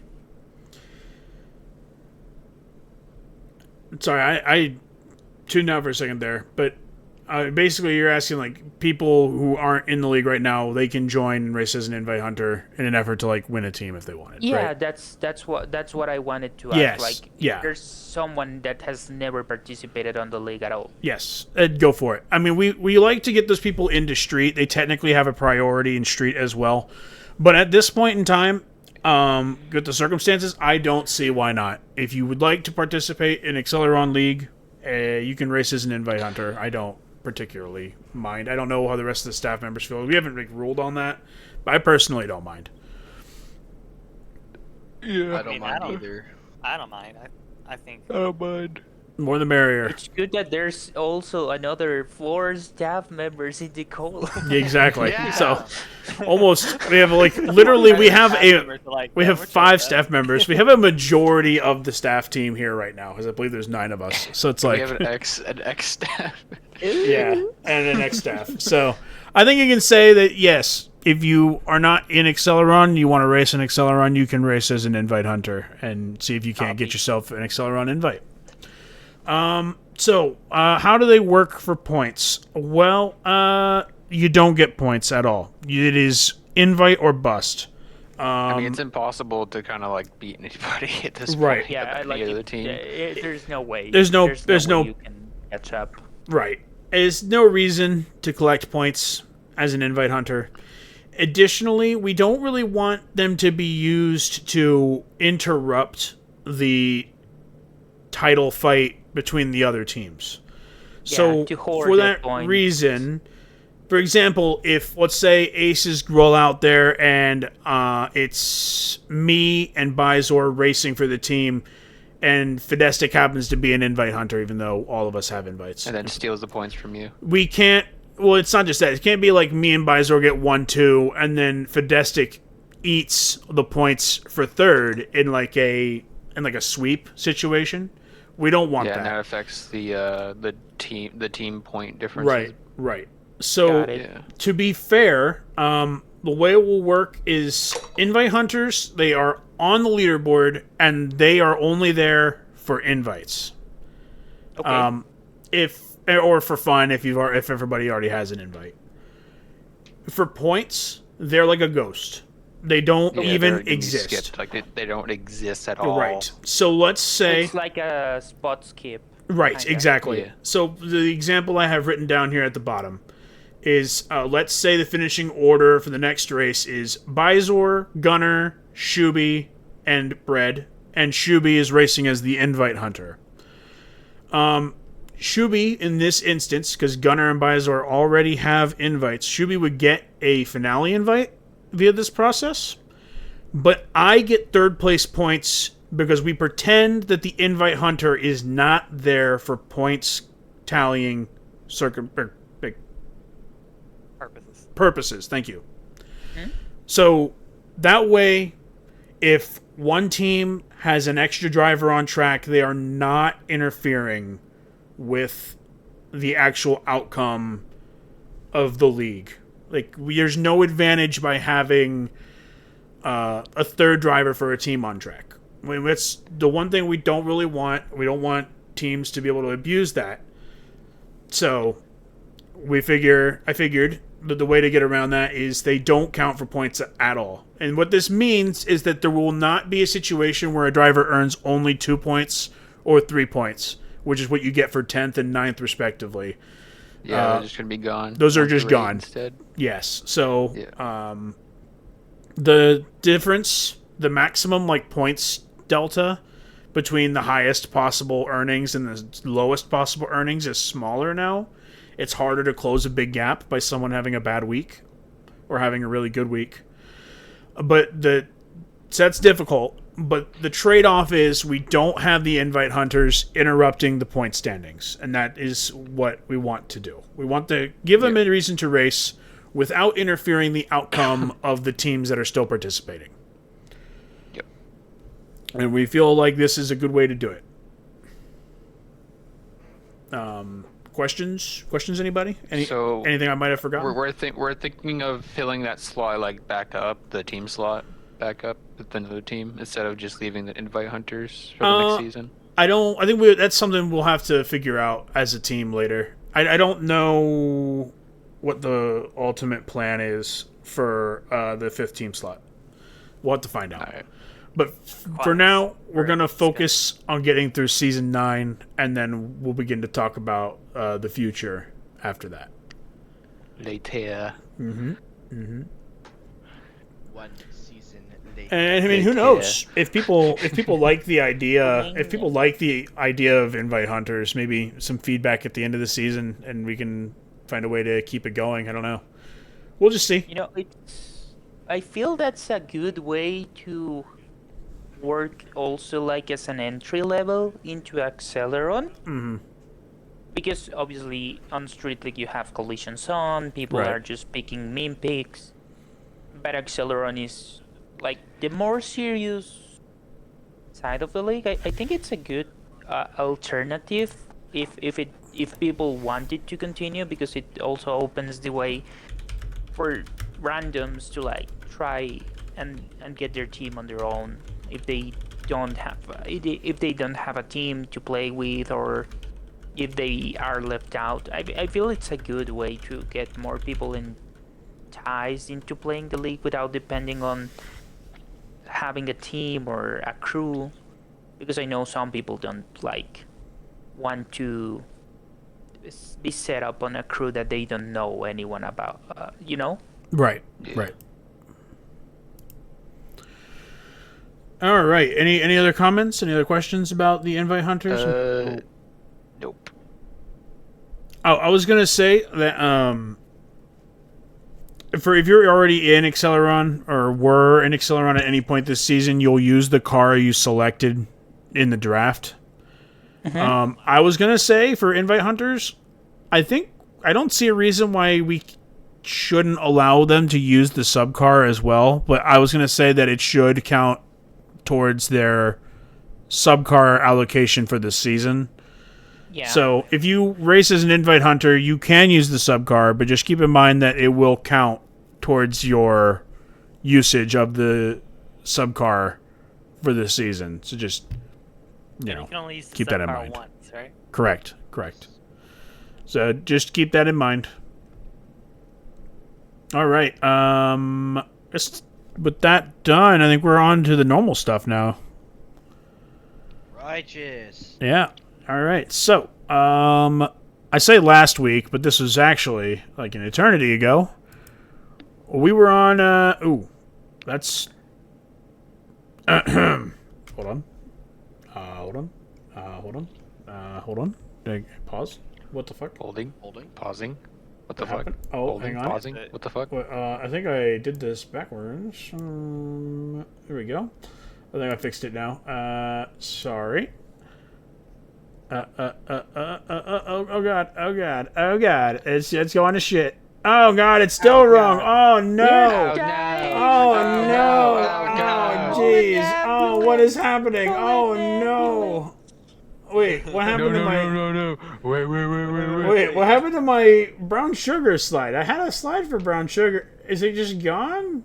Sorry, I tuned out for a second there, but basically you're asking like people who aren't in the league right now, they can join and race as an invite hunter in an effort to like win a team if they wanted. Yeah, right? that's what I wanted to Yes, ask. Like, yeah. if there's someone that has never participated on the league at all. Yes, go for it. I mean, we like to get those people into Street. They technically have a priority in Street as well. But at this point in time, with the circumstances, I don't see why not. If you would like to participate in Acceleron League, you can race as an invite hunter. I don't particularly mind. I don't know how the rest of the staff members feel. We haven't ruled on that, but I personally don't mind. Yeah. I don't mind either. I don't mind. I think I don't mind. More the merrier. It's good that there's also another 4 staff members in the call. Yeah, exactly. Yeah. So almost we have like literally we have we have 5 staff members. We have a majority of the staff team here right now, because I believe there's 9 of us. So it's We like have an ex staff. yeah, and an X staff. So I think you can say that yes, if you are not in Acceleron, you want to race in Acceleron, you can race as an invite hunter and see if you can't get yourself an Acceleron invite. So how do they work for points? Well, you don't get points at all. It is invite or bust. I mean, it's impossible to kind of like beat anybody at this Right. point. Yeah, I like any other it. team. There's no way. There's no way you can catch up. Right. There's no reason to collect points as an invite hunter. Additionally, we don't really want them to be used to interrupt the title fight between the other teams. So to hoard for the that points. reason, for example, if let's say aces roll out there and it's me and Bizor racing for the team, and Fidestic happens to be an invite hunter, even though all of us have invites. And then steals the points from you. We can't... Well, it's not just that. It can't be like me and Bizor get 1-2, and then Fidestic eats the points for third in like a sweep situation. We don't want and that that. affects the team point differences. Right. So, Got it. Yeah. to be fair, the way it will work is invite hunters, they are on the leaderboard, and they are only there for invites. Okay. Or for fun if everybody already has an invite. For points, they're like a ghost. They don't Yeah, even they're exist. skipped. Like they don't exist at all. Right. So let's say It's like a spot skip. right, kinda. exactly. Yeah. So the example I have written down here at the bottom is let's say the finishing order for the next race is Bizor, Gunner, Shuby, and Bread, and Shuby is racing as the invite hunter. Shuby, in this instance, because Gunner and Bizor already have invites, Shuby would get a finale invite via this process, but I get third place points because we pretend that the invite hunter is not there for points tallying purposes. Thank you. So that way, if one team has an extra driver on track, they are not interfering with the actual outcome of the league. Like, there's no advantage by having a third driver for a team on track. I mean, that's the one thing we don't really want. We don't want teams to be able to abuse that. So I figured that the way to get around that is they don't count for points at all. And what this means is that there will not be a situation where a driver earns only 2 points or 3 points, which is what you get for 10th and 9th respectively. Yeah, they're just gonna be gone. Those are Once just the raid gone. instead. Yes. So Yeah. the difference, the maximum points delta between the highest possible earnings and the lowest possible earnings is smaller now. It's harder to close a big gap by someone having a bad week or having a really good week. But so that's difficult. But the trade-off is we don't have the invite hunters interrupting the point standings, and that is what we want to do. We want to give them a reason to race without interfering the outcome of the teams that are still participating. Yep. And we feel like this is a good way to do it. Questions? Anybody? Anything I might have forgotten? We're thinking of filling that slot back up, the team slot back up with another team instead of just leaving the invite hunters for the next season. I think that's something we'll have to figure out as a team later. I don't know what the ultimate plan is for the 5th team slot. We'll have to find out. All right. But for now, we're going to focus on getting through Season 9, and then we'll begin to talk about the future after that. Later. One season later. And I mean, who knows if people like the idea, of invite hunters, maybe some feedback at the end of the season, and we can find a way to keep it going. I don't know. We'll just see. I feel that's a good way to work also as an entry level into Acceleron. Mm-hmm. Because obviously on Street League you have collisions on, people Right. are just picking meme picks. But Acceleron is the more serious side of the league. I think it's a good alternative if people want it to continue, because it also opens the way for randoms to try and get their team on their own if they don't have a team to play with, or if they are left out. I feel it's a good way to get more people enticed into playing the league without depending on having a team or a crew, because I know some people don't want to be set up on a crew that they don't know anyone about, Right. Yeah. Right. All right. Any other comments? Any other questions about the invite hunters? Nope. Oh, I was gonna say that if you're already in Acceleron or were in Acceleron at any point this season, you'll use the car you selected in the draft. I was gonna say for invite hunters, I don't see a reason why we shouldn't allow them to use the sub car as well. But I was gonna say that it should count towards their subcar allocation for this season. Yeah. So if you race as an invite hunter, you can use the subcar, but just keep in mind that it will count towards your usage of the subcar for this season. So just, you can only use the keep that in subcar mind. once, right? Correct. So just keep that in mind. All right. Just with that done, I think we're on to the normal stuff now. Righteous. Yeah. All right. So, I say last week, but this was actually like an eternity ago. We were on. That's. Hold on. Hold on. Pause. What the fuck? Holding. Pausing. What the What fuck? happened? Oh, Holding, hang on. pausing. What the fuck? Well, I think I did this backwards. There we go. I think I fixed it now. Sorry. Oh god. It's going to shit. Oh god, it's still wrong. Oh no. Oh no. Oh jeez. Oh, what is happening? Oh no. Wait, what happened to my? No. Wait. Wait, what happened to my brown sugar slide? I had a slide for brown sugar. Is it just gone?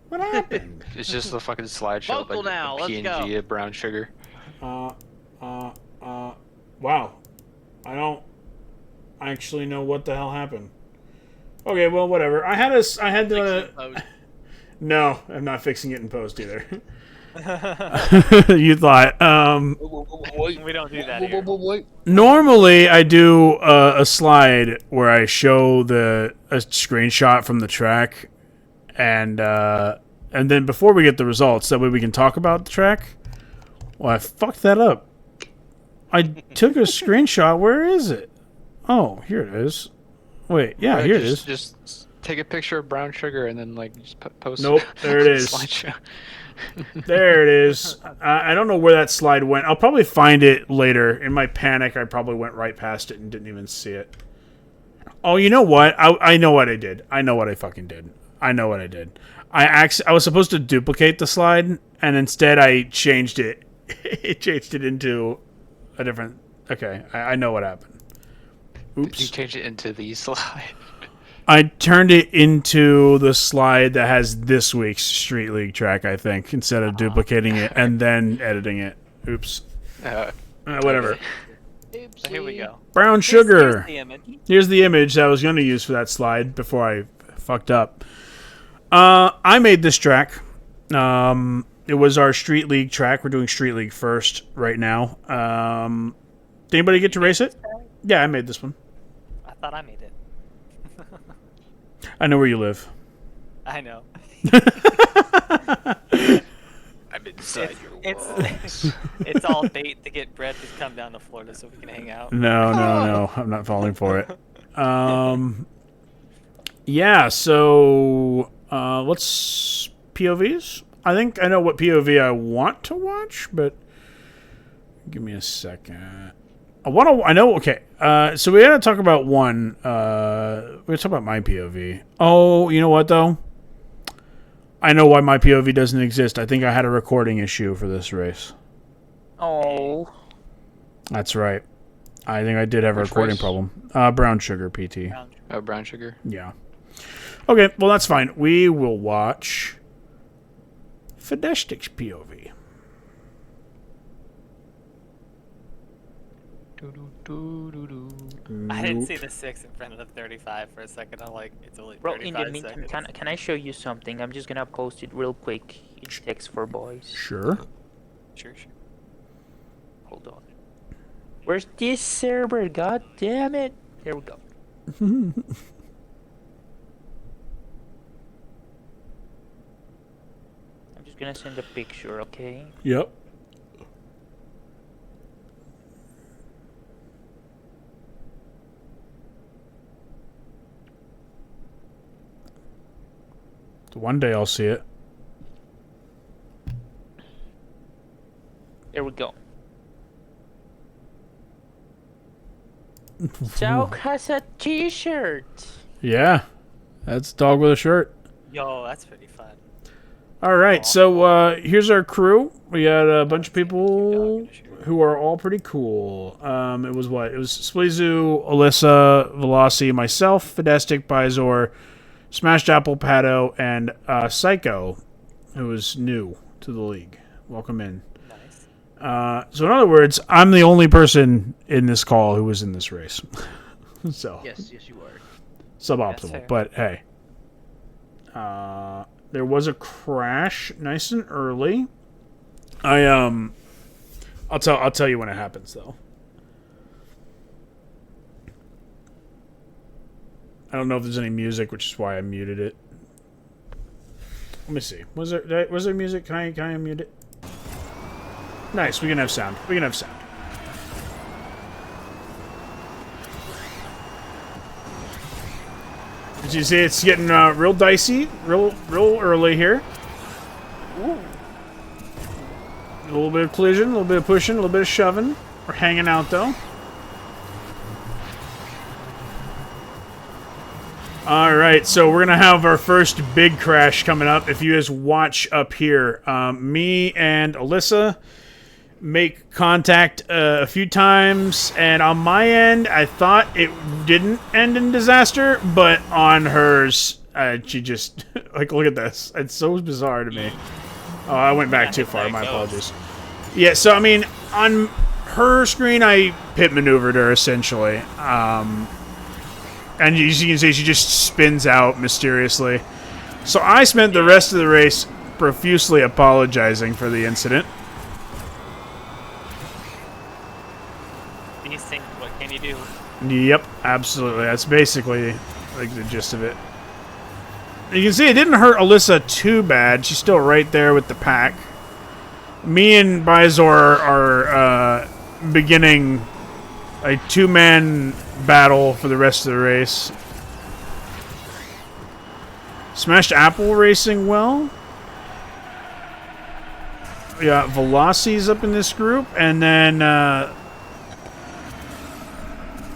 What happened? It's just the fucking slideshow. Vocal now, let's PNG go. of brown sugar. Wow. I don't actually know what the hell happened. Okay, well, whatever. I had to. No, I'm not fixing it in post either. You thought. We don't do that here. Normally, I do a slide where I show a screenshot from the track, and then before we get the results, that way we can talk about the track. Well, I fucked that up. I took a screenshot. Where is it? Oh, here it is. Wait, yeah, here it is. Just take a picture of brown sugar and then just post. Nope, there it is. Slideshow. There it is. I don't know where that slide went. I'll probably find it later. In my panic, I probably went right past it and didn't even see it. Oh, you know what? I know what I did. I know what I fucking did. I know what I did. I was supposed to duplicate the slide, and instead I changed it. It changed it into a different... Okay, I know what happened. Oops. Did you change it into the slide? I turned it into the slide that has this week's Street League track, I think, instead of duplicating it and then editing it. Oops. Whatever. So here we go. Brown sugar. Here's the image. Here's the image that I was going to use for that slide before I fucked up. I made this track. It was our Street League track. We're doing Street League first right now. Did anybody get to race it? Yeah, I made this one. I thought I made it. I know where you live. I know. I'm inside your walls. It's all bait to get Brett to come down to Florida so we can hang out. No. I'm not falling for it. Yeah, so let's POVs. I think I know what POV I want to watch, but give me a second. I know. Okay, so we got to talk about one. We're gonna talk about my POV. Oh, you know what though? I know why my POV doesn't exist. I think I had a recording issue for this race. Oh. That's right. I think I did have a Which recording race? problem. Brown sugar PT. Oh, brown sugar. Yeah. Okay, well that's fine. We will watch Fedestic's POV. I didn't see the 6 in front of the 35 for a second. I'm like, it's only Bro, in the 35 meantime, seconds. can I show you something? I'm just gonna post it real quick. It's text for boys. Sure. Sure. Hold on. Where's this server? God damn it! Here we go. I'm just gonna send a picture, okay? Yep. One day I'll see it. There we go. Joke has a t-shirt. Yeah. That's a dog with a shirt. Yo, that's pretty fun. All right, so here's our crew. We got a bunch of people who are all pretty cool. It was what? It was Spleezu, Alyssa, Velocity, myself, Fidestic, Bizor, Smashed Apple, Pato, and Psycho, who is new to the league. Welcome in. Nice. So in other words, I'm the only person in this call who was in this race. So Yes, you are. suboptimal, fair. but hey. There was a crash nice and early. I'll tell you when it happens though. I don't know if there's any music, which is why I muted it. Let me see. Was there music? Can I unmute it? Nice. We can have sound. As you see, it's getting real dicey, real early here. Ooh. A little bit of collision, a little bit of pushing, a little bit of shoving. We're hanging out though. All right, so we're gonna have our first big crash coming up. If you guys watch up here, me and Alyssa make contact a few times, and on my end, I thought it didn't end in disaster, but on hers, she just like, look at this. It's so bizarre to me. Oh, I went back too far. My apologies. Yeah, so I mean, on her screen, I pit maneuvered her essentially, and as you can see, she just spins out mysteriously. So I spent the rest of the race profusely apologizing for the incident. These things, what can you do? Yep, absolutely. That's basically like the gist of it. You can see it didn't hurt Alyssa too bad. She's still right there with the pack. Me and Bizor are beginning a two-man battle for the rest of the race. Smashed Apple racing well. We got Veloci's up in this group, and then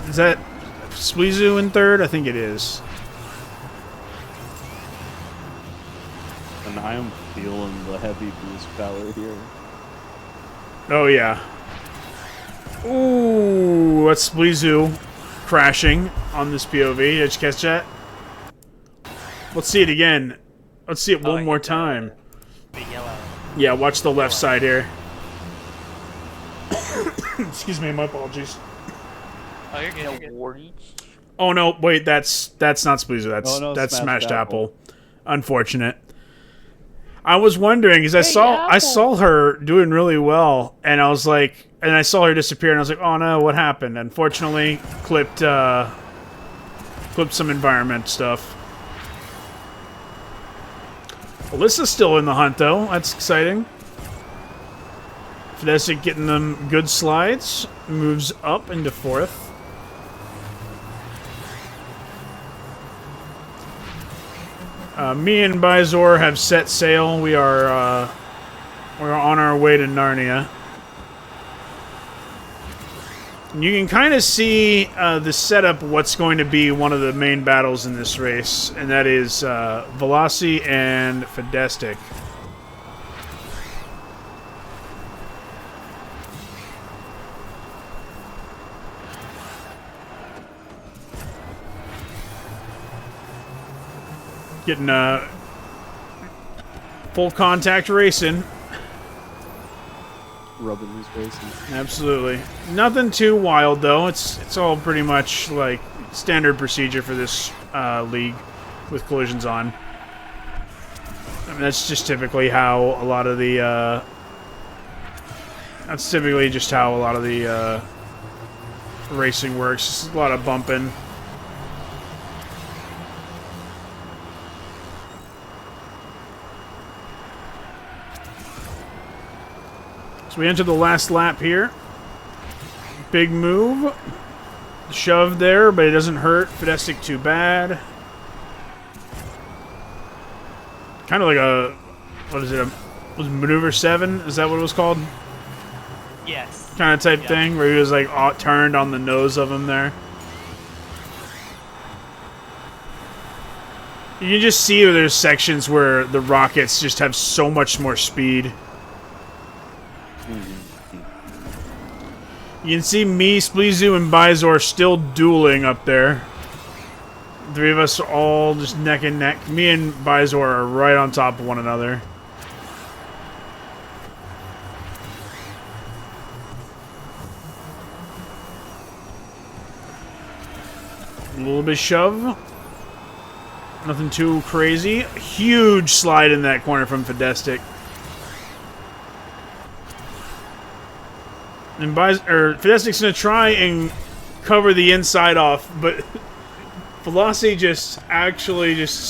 is that Spleezu in third? I think it is. And I am feeling the heavy boost power here. Oh, yeah. Ooh, that's Spleezu crashing on this POV. Did you catch that? Let's see it again. Let's see it one more time. The yellow. Yeah, watch the left side here. Excuse me, my apologies. Oh, you're good. You're good. Warning. Oh no, wait, that's not Spleezer. That's Smashed Smashed Apple. Apple. Unfortunate. I was wondering because I saw her doing really well, and I was like, and I saw her disappear, and I was like, oh no, what happened? Unfortunately, clipped some environment stuff. Alyssa's still in the hunt though. That's exciting. Fidestic getting them good slides. Moves up into fourth. Me and Bizor have set sail. We're on our way to Narnia. And you can kind of see the setup of what's going to be one of the main battles in this race, and that is Velocity and Fidestic. Getting full contact racing. Rubbing these races. Absolutely. Nothing too wild though. It's all pretty much like standard procedure for this league with collisions on. I mean, that's just typically how a lot of the racing works. Just a lot of bumping. So we enter the last lap here. Big move. Shove there, but it doesn't hurt Fidestic too bad. Kind of like a... What is it? Was Maneuver 7? Is that what it was called? Yes. Kind of type thing, where he was like turned on the nose of him there. You can just see there's sections where the rockets just have so much more speed. You can see me, Spleezu, and Bizor still dueling up there. Three of us are all just neck and neck. Me and Bizor are right on top of one another. A little bit of shove. Nothing too crazy. Huge slide in that corner from Fidestic. And Fidestic's gonna try and cover the inside off, but Velocity just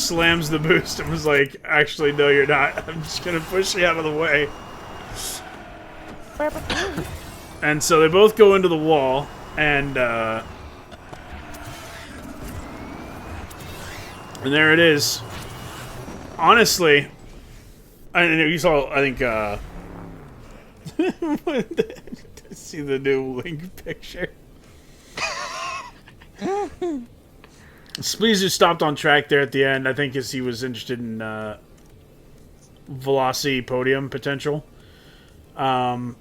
slams the boost and was like, actually, no, you're not. I'm just gonna push you out of the way. And so they both go into the wall, and there it is. Honestly, I know you saw, I think, see the new Link picture. Spleezu stopped on track there at the end, I think, because he was interested in Velocity podium potential. So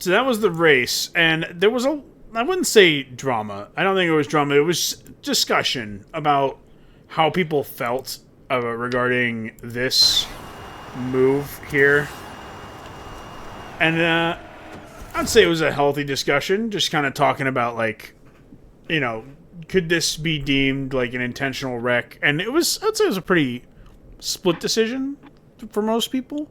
that was the race, and there was I wouldn't say drama. I don't think it was drama. It was discussion about how people felt regarding this move here. And I'd say it was a healthy discussion, just kind of talking about, like, you know, could this be deemed like an intentional wreck? And I'd say it was a pretty split decision for most people.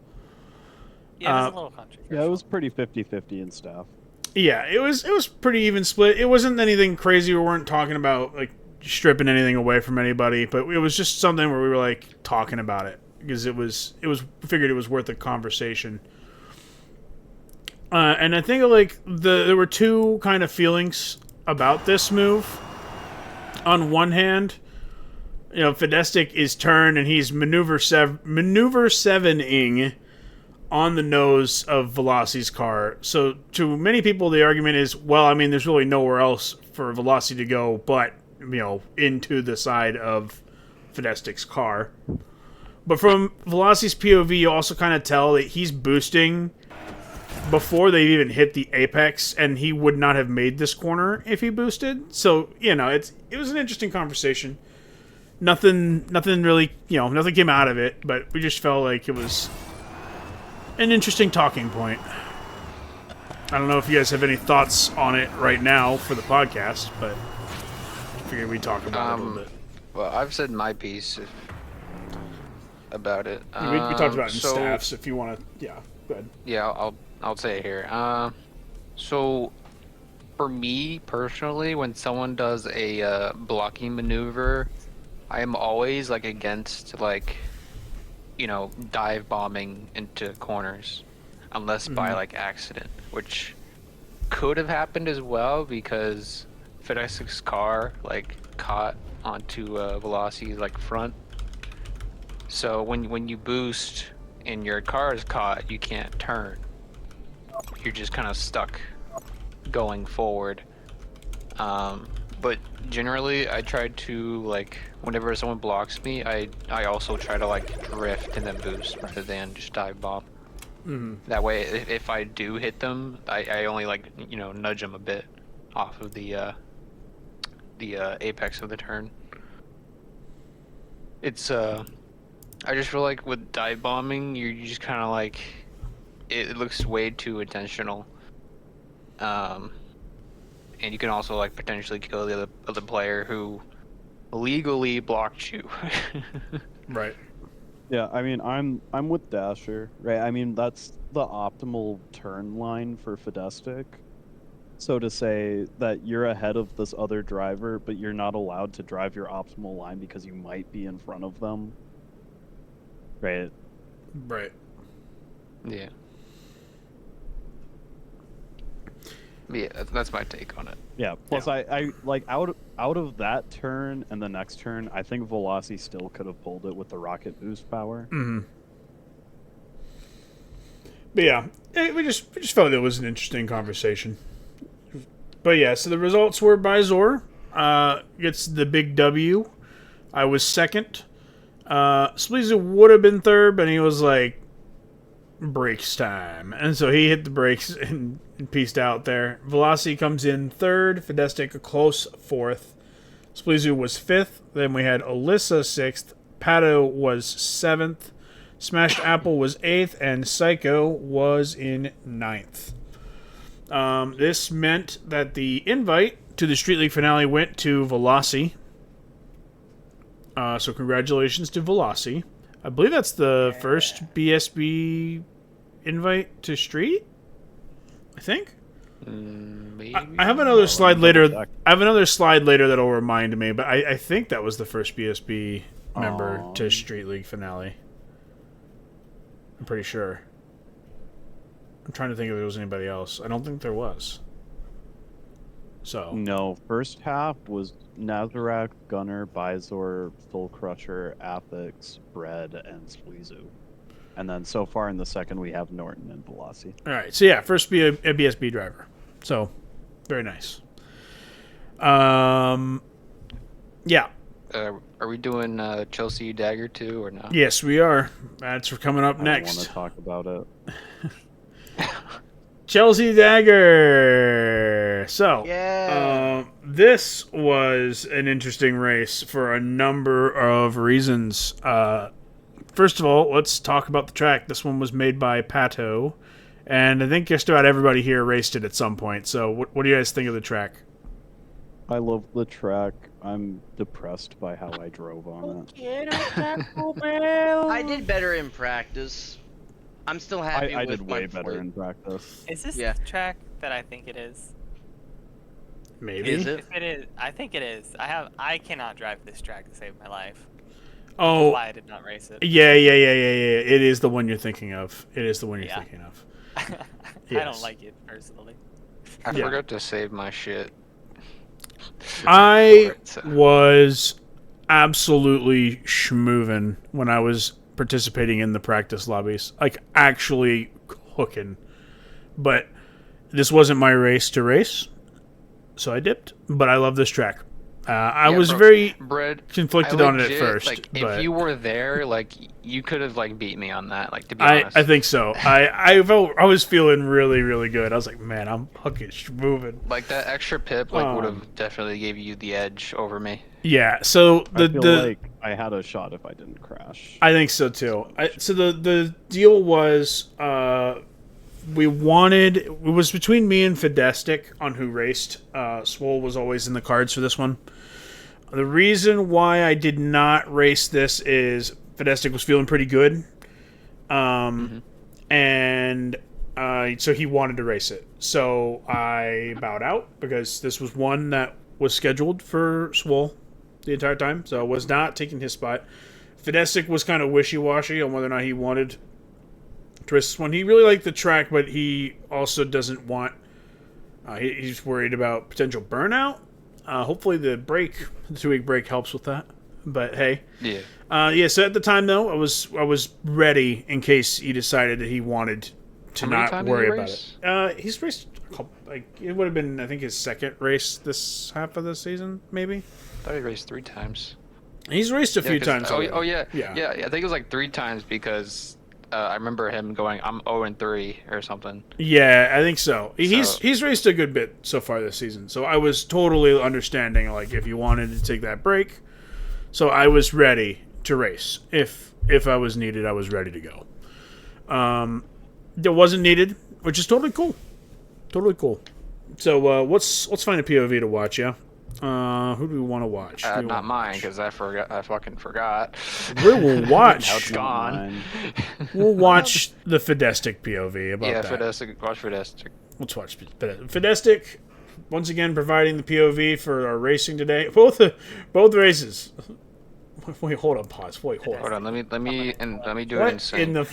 Yeah, it was a little controversial. Yeah, it was pretty 50-50 and stuff. Yeah, it was pretty even split. It wasn't anything crazy. We weren't talking about, like, stripping anything away from anybody, but it was just something where we were, like, talking about it because we figured it was worth a conversation. And I think, like, there were two kind of feelings about this move. On one hand, you know, Fidestic is turned and he's maneuver 7-ing on the nose of Velocity's car. So to many people, the argument is, well, I mean, there's really nowhere else for Velocity to go but, you know, into the side of Fidestic's car. But from Velocity's POV, you also kind of tell that he's boosting before they even hit the apex, and he would not have made this corner if he boosted. So, you know, it was an interesting conversation. Nothing really, you know, nothing came out of it, but we just felt like it was an interesting talking point. I don't know if you guys have any thoughts on it right now for the podcast, but I figured we'd talk about it a little bit. Well, I've said my piece about it. We talked about it in staffs, if you want to, yeah, go ahead. Yeah, I'll say it here. So, for me personally, when someone does a blocking maneuver, I am always like against, like, you know, dive bombing into corners, unless by like accident, which could have happened as well because Fidestic's car like caught onto Velocity's like front. So when you boost and your car is caught, you can't turn. You're just kind of stuck going forward. But generally, I try to, like, whenever someone blocks me, I also try to, like, drift and then boost rather than just dive bomb. That way, if I do hit them, I only, like, you know, nudge them a bit off of the apex of the turn. It's I just feel like with dive bombing, you just kind of like it looks way too intentional. And you can also like potentially kill the other player who legally blocked you. Right. Yeah, I mean, I'm with Dasher, right? I mean, that's the optimal turn line for Fidestic. So to say that you're ahead of this other driver, but you're not allowed to drive your optimal line because you might be in front of them, right? Right. Yeah. Yeah, that's my take on it. Yeah. Plus, yeah. I like out of that turn and the next turn, I think Velocity still could have pulled it with the rocket boost power. Mm-hmm. But yeah, we just felt it was an interesting conversation. But yeah, so the results were Bizor gets the big W. I was second. Spleezu would have been third, but he was like, brakes time. And so he hit the brakes and peaced out there. Velocity comes in third. Fidestic a close fourth. Spleezu was fifth. Then we had Alyssa sixth. Pato was seventh. Smashed Apple was eighth. And Psycho was in ninth. This meant that the invite to the Street League finale went to Velocity. So congratulations to Velocity. I believe that's the first BSB invite to Street. I think. Maybe. I have another slide later. I have another slide later that'll remind me, but I think that was the first BSB member to Street League finale. I'm pretty sure. I'm trying to think if there was anybody else. I don't think there was. So No, first half was Nazareth, Gunner, Bizor, Soul Crusher, Apex, Bread, and Spleezu. And then so far in the second, we have Norton and Velocity. all right. So yeah, first be a BSB driver. So very nice. Yeah. Are we doing Chelsea Dagger too or not? Yes, we are. That's coming up I next. want to talk about it. Chelsea Dagger. So, Yeah. this was an interesting race for a number of reasons. First of all, let's talk about the track. This one was made by Pato, and I think just about everybody here raced it at some point. So, what do you guys think of the track? I love the track. I'm depressed by how I drove on it. I did better in practice. I'm still happy I with did my way better Ford. in practice. Is this Yeah. the track that I think it is? Maybe. Is it? If it is, I think it is. I cannot drive this track to save my life. Oh, That's why I did not race it. yeah. It is the one you're thinking of. It is the one you're Yeah. thinking of. I Yes. don't like it personally. I Yeah. forgot to save my shit. I for it, so- was absolutely schmoovin' when I was participating in the practice lobbies. Like, actually cooking. But this wasn't my race to race, so I dipped. But I love this track. I Yeah, was bro, very Bread, conflicted I on it at legit, first. Like, but if you were there, like, you could have like beat me on that. Like, to be honest. I think so. I was feeling really, really good. I was like, man, I'm fucking moving. Like that extra pip, like, would Um, have definitely gave you the edge over me. Yeah. So I feel like I had a shot if I didn't crash. I think so too. So the deal was, it was between me and Fidestic on who raced. Swole was always in the cards for this one. The reason why I did not race this is Fidestic was feeling pretty good, and so he wanted to race it. So I bowed out because this was one that was scheduled for Swole the entire time, so I was not taking his spot. Fidestic was kind of wishy-washy on whether or not he wanted to race this one. He really liked the track, but he also doesn't want... he's worried about potential burnout. Hopefully the 2-week break helps with that. But hey. Yeah. So at the time, though, I was ready in case he decided that he wanted to How many not times did worry he about race? it. He's raced a couple, it would have been, I think, his second race this half of the season, maybe. I thought he raced 3 times. He's raced a few 'cause- times. Oh, already. yeah. Yeah. Yeah. I think it was like 3 times because I remember him going, "I'm 0-3" or something. Yeah, I think so. So- He's raced a good bit so far this season, so I was totally understanding, like, if you wanted to take that break. So I was ready to race. If I was needed, I was ready to go. It wasn't needed, which is totally cool. Totally cool. So let's find a POV to watch, yeah? Who do we want to watch? Who do we Not wanna mine watch? because I fucking forgot. We will watch. Now it's gone. Mine. We'll watch the Fidestic POV about Yeah, that. watch Fidestic. Let's watch Fidestic. Once again, providing the POV for our racing today. Both races. Wait, hold on. Pause. Wait, hold Hold on. on, let me do it What in sync. in the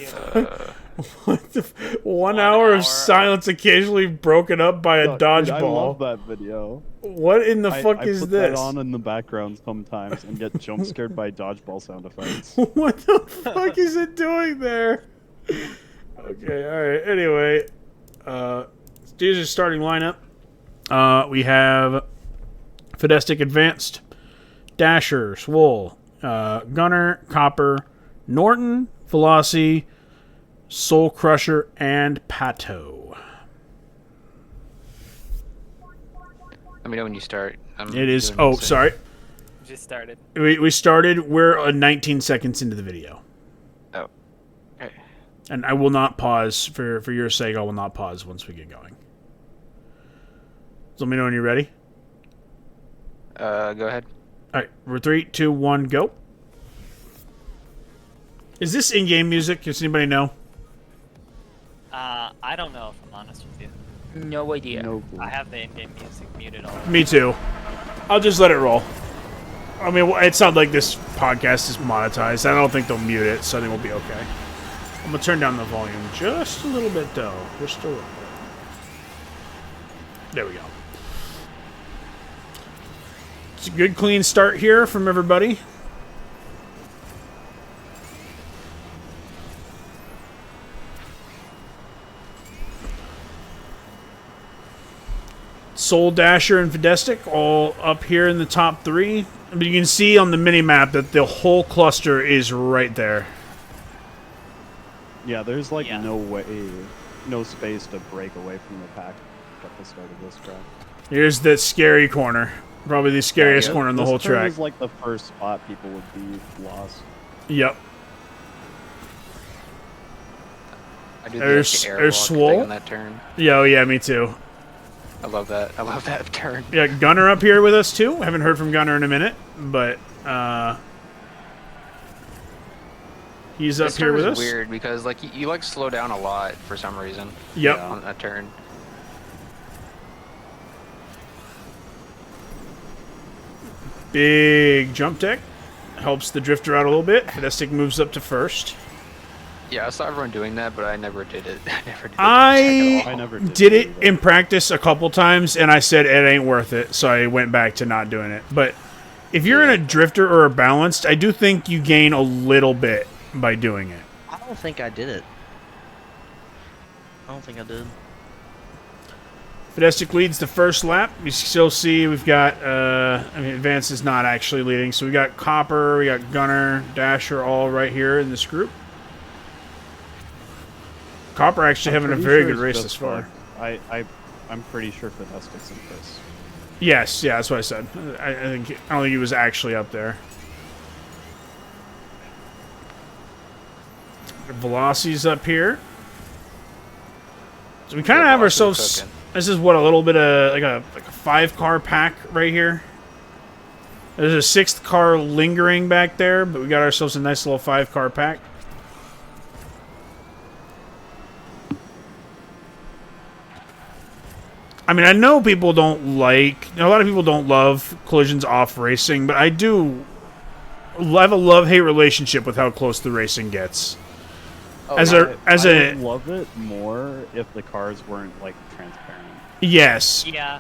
what the 1 1 hour hour. of silence occasionally broken up by a Dude, I love dodgeball? that video. What in the fuck I is put this? that on in the background sometimes and get jump scared by dodgeball sound effects. What the fuck is it doing there? Okay, alright. Anyway, here's your starting lineup. We have Fidestic Advanced, Dasher, Swole, Gunner, Copper, Norton, Velocity, Soul Crusher, and Pato. Let me know when you start. It is. Oh, sorry. Just started. We started. We're 19 seconds into the video. Oh. Okay. And I will not pause for your sake. I will not pause once we get going. So let me know when you're ready. Go ahead. All right, we're 3, 2, 1, go. Is this in-game music? Does anybody know? I don't know, if I'm honest with you. No idea. No clue. I have the in-game music muted all. Me too. I'll just let it roll. I mean, it's not like this podcast is monetized. I don't think they'll mute it, so I think we'll be okay. I'm going to turn down the volume just a little bit, though. Just a little bit. There we go. It's a good, clean start here from everybody. Soul, Dasher, and Fidestic all up here in the top 3. But you can see on the mini-map that the whole cluster is right there. Yeah, there's like Yeah. no space to break away from the pack at the start of this track. Here's the scary corner. Probably the scariest corner in the whole This turn track. is like the first spot people would be lost. Yep. I do There's- the there's airwalk Swole. thing on that turn. Yeah, oh yeah, me too. I love that. I love that turn. Yeah, Gunner up here with us too. Haven't heard from Gunner in a minute, but he's up This here turn with is us. weird because like you like slow down a lot for some reason. Yep. Yeah. On that turn. Big jump deck. Helps the drifter out a little bit. Fidestic moves up to first. Yeah, I saw everyone doing that, but I never did it. I never did it I I never did it either. in practice a couple times, and I said it ain't worth it, so I went back to not doing it. But if you're in a drifter or a balanced, I do think you gain a little bit by doing it. I don't think I did it. I don't think I did. Fidestic leads the first lap. You still see we've got, Advance is not actually leading. So we got Copper, we got Gunner, Dasher all right here in this group. Copper actually having a Pretty very sure good it's race just, this far. I'm pretty sure Fidestic's in this. Yes, yeah, that's what I said. I don't think he was actually up there. Velocity's up here. So we kind of Yeah, have Velocity's ourselves. cooking. This is what, a little bit of like a 5-car pack right here. There's a 6th car lingering back there, but we got ourselves a nice little 5-car pack. I mean, I know people don't like, a lot of people don't love collisions off racing, but I do have a love-hate relationship with how close the racing gets. Oh, As yeah. a I would love it more if the cars weren't like transparent. yes, Yeah.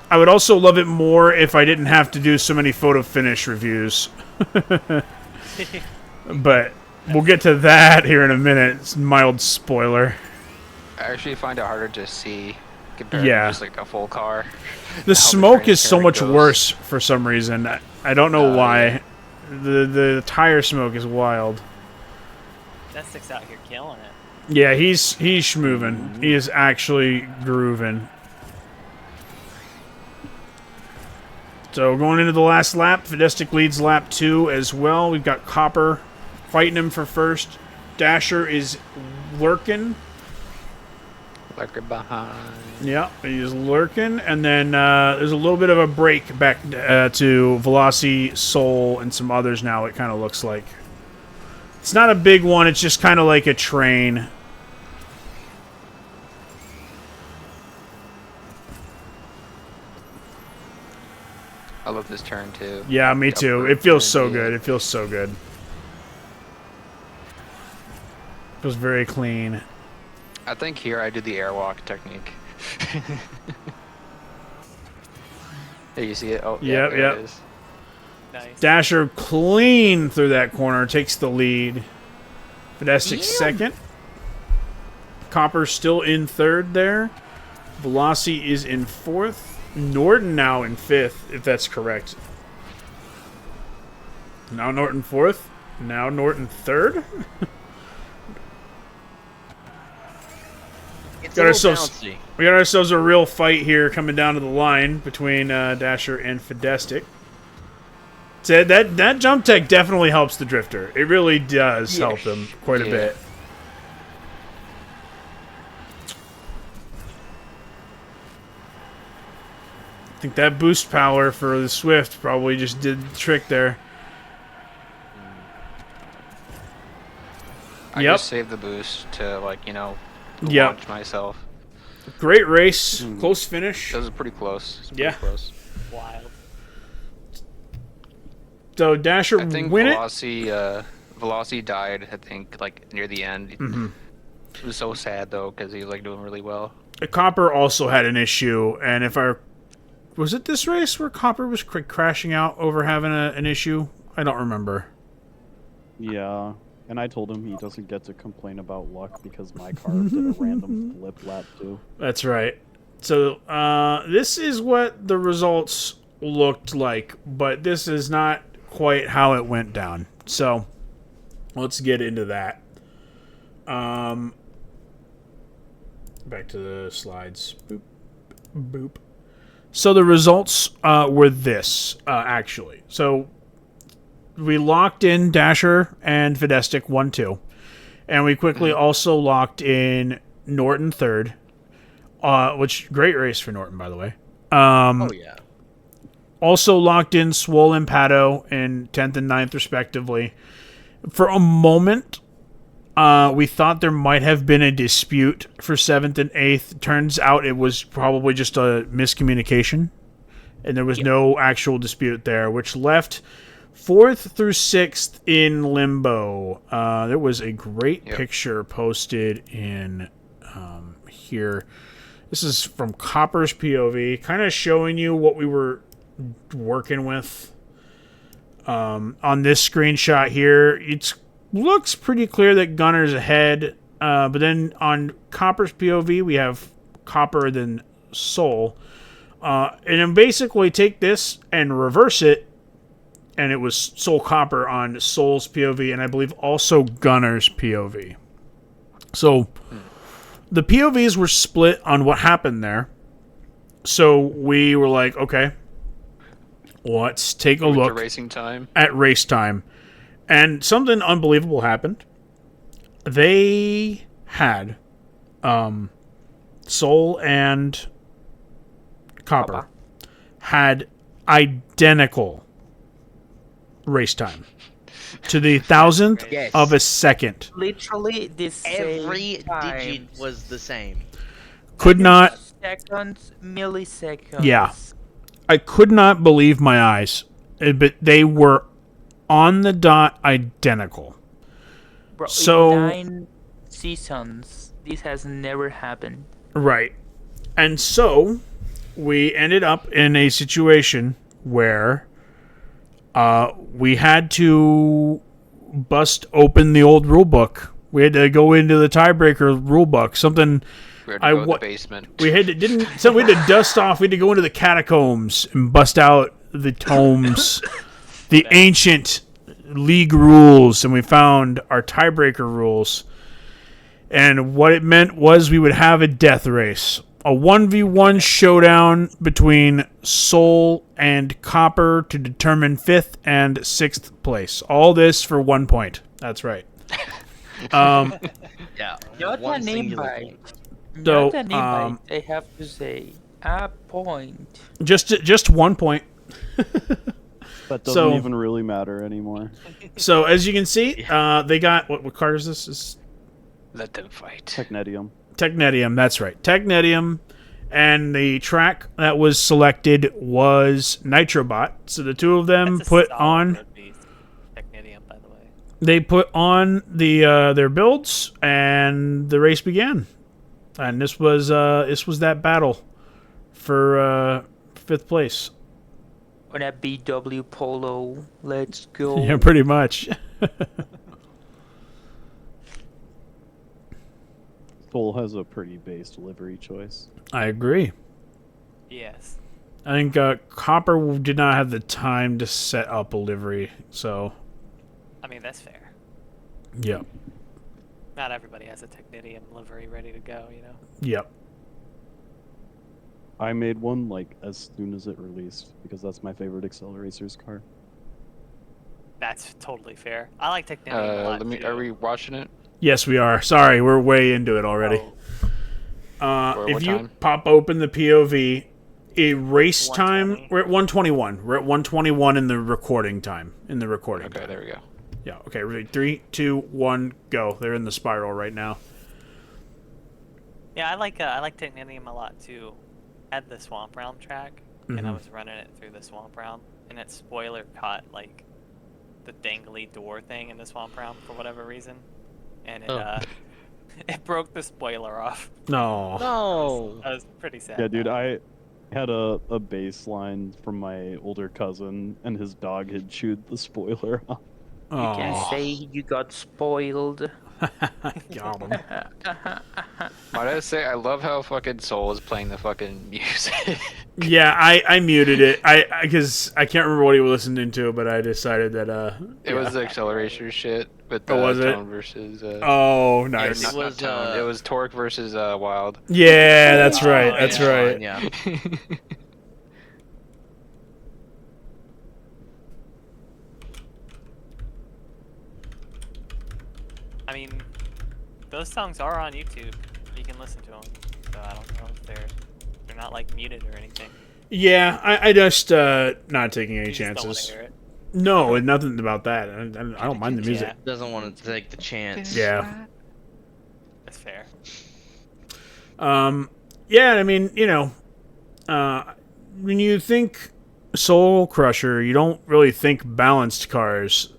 I would also love it more if I didn't have to do so many photo finish reviews. But we'll get to that here in a minute. It's a mild spoiler. I actually find it harder to see compared Yeah. to just like a full car. The How smoke is so much transparent worse for some reason. I don't know why. Yeah. The tire smoke is wild. That sticks out here killing it. Yeah, he's schmoovin'. He is actually grooving. So going into the last lap, Fidestic leads lap 2 as well. We've got Copper fighting him for first. Dasher is lurking. Like right behind. Yeah, he's lurking. And then there's a little bit of a break back to Velocity, Soul, and some others now, it kind of looks like. It's not a big one. It's just kind of like a train. I love this turn too. Yeah, me The too. upward It feels turn, so yeah. good. It feels so good. Feels very clean. I think here I do the airwalk technique. There you see it? Oh, yeah, Yep, there yep. it is. Nice. Dasher clean through that corner, takes the lead. Fidestic second. Copper still in third there. Velocity is in fourth. Norton now in fifth, if that's correct. Now Norton 4th. Now Norton 3rd. It's Got a little ourselves, bouncy. we got ourselves a real fight here coming down to the line between Dasher and Fidestic. So that jump tech definitely helps the drifter. It really does help him quite a bit. I think that boost power for the Swift probably just did the trick there. I just saved the boost to, like, you know, launch myself. Great race. Close finish. That was pretty close. Close. Wild. So Dasher I think win it. Velocity died, I think, like, near the end. It was so sad, though, because he was, like, doing really well. Copper also had an issue, and was it this race where Copper was crashing out over having an issue? I don't remember. Yeah, and I told him he doesn't get to complain about luck because my car did a random flip lap too. That's right. So this is what the results looked like, but this is not quite how it went down. So let's get into that. Back to the slides. Boop, boop. So the results were this, actually. So we locked in Dasher and Fidestic 1-2. And we quickly also locked in Norton 3rd. Which, great race for Norton, by the way. Oh, yeah. Also locked in Swole and Pato in 10th and 9th, respectively. For a moment, we thought there might have been a dispute for 7th and 8th. Turns out it was probably just a miscommunication. And there was no actual dispute there, which left 4th through 6th in limbo. There was a great picture posted in here. This is from Copper's POV, kind of showing you what we were working with. On this screenshot here, it looks pretty clear that Gunner's ahead, but then on Copper's POV, we have Copper then Soul. And then basically take this and reverse it, and it was Soul Copper on Soul's POV, and I believe also Gunner's POV. So the POVs were split on what happened there. So we were like, okay, let's take a look at race time. And something unbelievable happened. They had Soul and Copper had identical race time to the 1,000th of a second. Literally the same Every times. digit was the same. Could not... Seconds, milliseconds. Yeah. I could not believe my eyes. But they were on the dot identical. Bro, So... in 9 seasons, this has never happened. Right. And so, we ended up in a situation where we had to bust open the old rule book. We had to go into the tiebreaker rule book. Something We had to go to the basement. we had to dust off. We had to go into the catacombs and bust out the tomes, the ancient league rules, and we found our tiebreaker rules. And what it meant was we would have a death race. A 1v1 showdown between Soul and Copper to determine 5th and 6th place. All this for 1 point. That's right. Yeah. Not one an singular invite. point. So, Not an invite. I have to say, a point. Just 1 point. That doesn't even really matter anymore. So as you can see, they got what card is this? Let them fight. Technetium. Technetium, that's right. Technetium. And the track that was selected was Nitrobot. So the two of them put on... Technetium, by the way. They put on their builds, and the race began. And this was that battle for 5th place. On a BW Polo, let's go. Yeah, pretty much. Soul has a pretty base livery choice. I agree. Yes. I think Copper did not have the time to set up a livery, so mean, that's fair. Yep. Not everybody has a Technitium livery ready to go, you know? Yep. I made one like as soon as it released because that's my favorite Acceleracers car. That's totally fair. I like Technitium a lot, too. Are we watching it? Yes, we are. Sorry, we're way into it already. Oh, If what you time? pop open the POV, race time, 120. we're at 121. We're at 121 in the recording time. Okay, time. there we go. Yeah, okay, ready? 3, 2, 1, go. They're in the spiral right now. Yeah, I like Technitium a lot, too. I had the Swamp Realm track, and I was running it through the Swamp Realm, and its spoiler caught, like, the dangly door thing in the Swamp Realm for whatever reason. And it, it broke the spoiler off. No. No. I was pretty sad. Yeah, dude, about it. I had a baseline from my older cousin, and his dog had chewed the spoiler off. You can Oh, say you got spoiled. got him. Might I say, I love how fucking Soul is playing the fucking music. Yeah, I muted it. Because I can't remember what he was listening to, but I decided that It was the acceleration shit with the Oh, was it? Tone versus. Oh, nice. Yes, Not it was, Tone. It was Torque versus Wild. Yeah, that's right. Oh, That's yeah, right. Yeah. I mean, those songs are on YouTube. You can listen to them. So I don't know if they're not like muted or anything. Yeah, I just not taking any You just don't wanna chances. hear it. No, nothing about that. I don't mind the music. Yeah, Doesn't want to take the chance. Yeah. that's fair. Yeah, I mean, you know, when you think Soul Crusher, you don't really think balanced cars.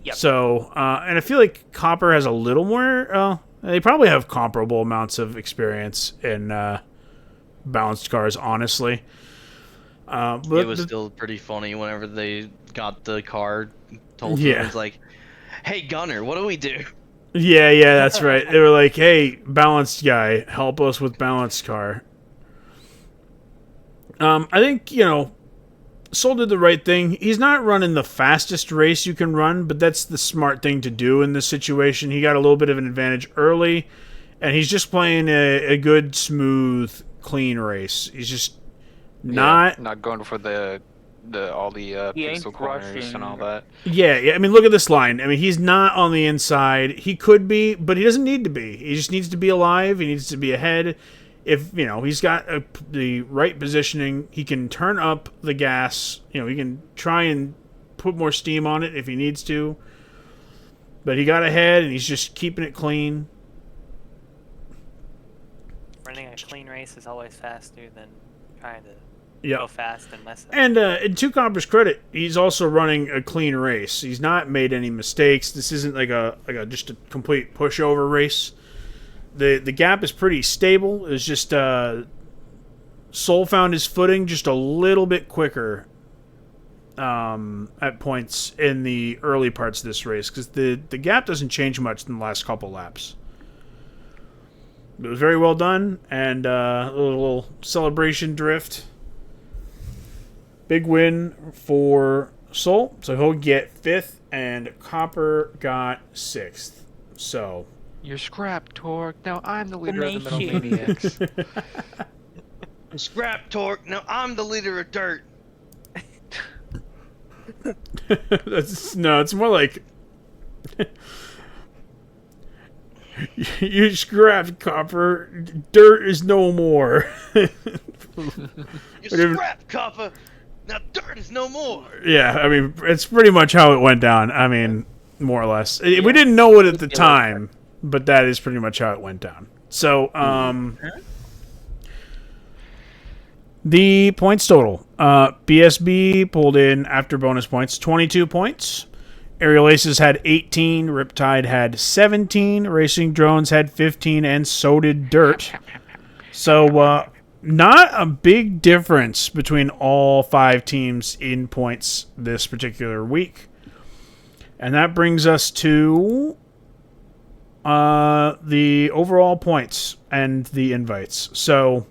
Yep. So, and I feel like Copper has a little more. They probably have comparable amounts of experience in balanced cars, honestly. But It was still pretty funny whenever they got the car told to Yeah. them. It's like, hey, Gunner, what do we do? Yeah, that's right. They were like, "Hey, balanced guy, help us with balanced car." I think, you know, Soul did the right thing. He's not running the fastest race you can run, but that's the smart thing to do in this situation. He got a little bit of an advantage early, and he's just playing a good, smooth, clean race. He's just not going for all the He ain't pixel corners rushing. and all that. Yeah. I mean, look at this line. I mean, he's not on the inside. He could be, but he doesn't need to be. He just needs to be alive. He needs to be ahead. If, you know, he's got the right positioning, he can turn up the gas. You know, he can try and put more steam on it if he needs to. But he got ahead, and he's just keeping it clean. Running a clean race is always faster than trying to Yeah. go fast and mess up. And to Copper's credit, he's also running a clean race. He's not made any mistakes. This isn't like a just a complete pushover race. The gap is pretty stable. It's just Soul found his footing just a little bit quicker at points in the early parts of this race because the gap doesn't change much in the last couple laps. It was very well done, and a little celebration drift. Big win for Soul, so he'll get 5th, and Copper got 6th. So You're scrap, Torque. Now I'm the leader of the Metal Amazing. Maniacs. Scrap Torque. Now I'm the leader of dirt. it's more like you scrapped Copper. Dirt is no more. You Whatever. scrap, Copper. Now dirt is no more. Yeah, I mean, it's pretty much how it went down. I mean, more or less. We didn't know it at the time, but that is pretty much how it went down. So, the points total. BSB pulled in, after bonus points, 22 points. Aerial Aces had 18. Riptide had 17. Racing Drones had 15, and so did Dirt. So, not a big difference between all 5 teams in points this particular week. And that brings us to the overall points and the invites. So,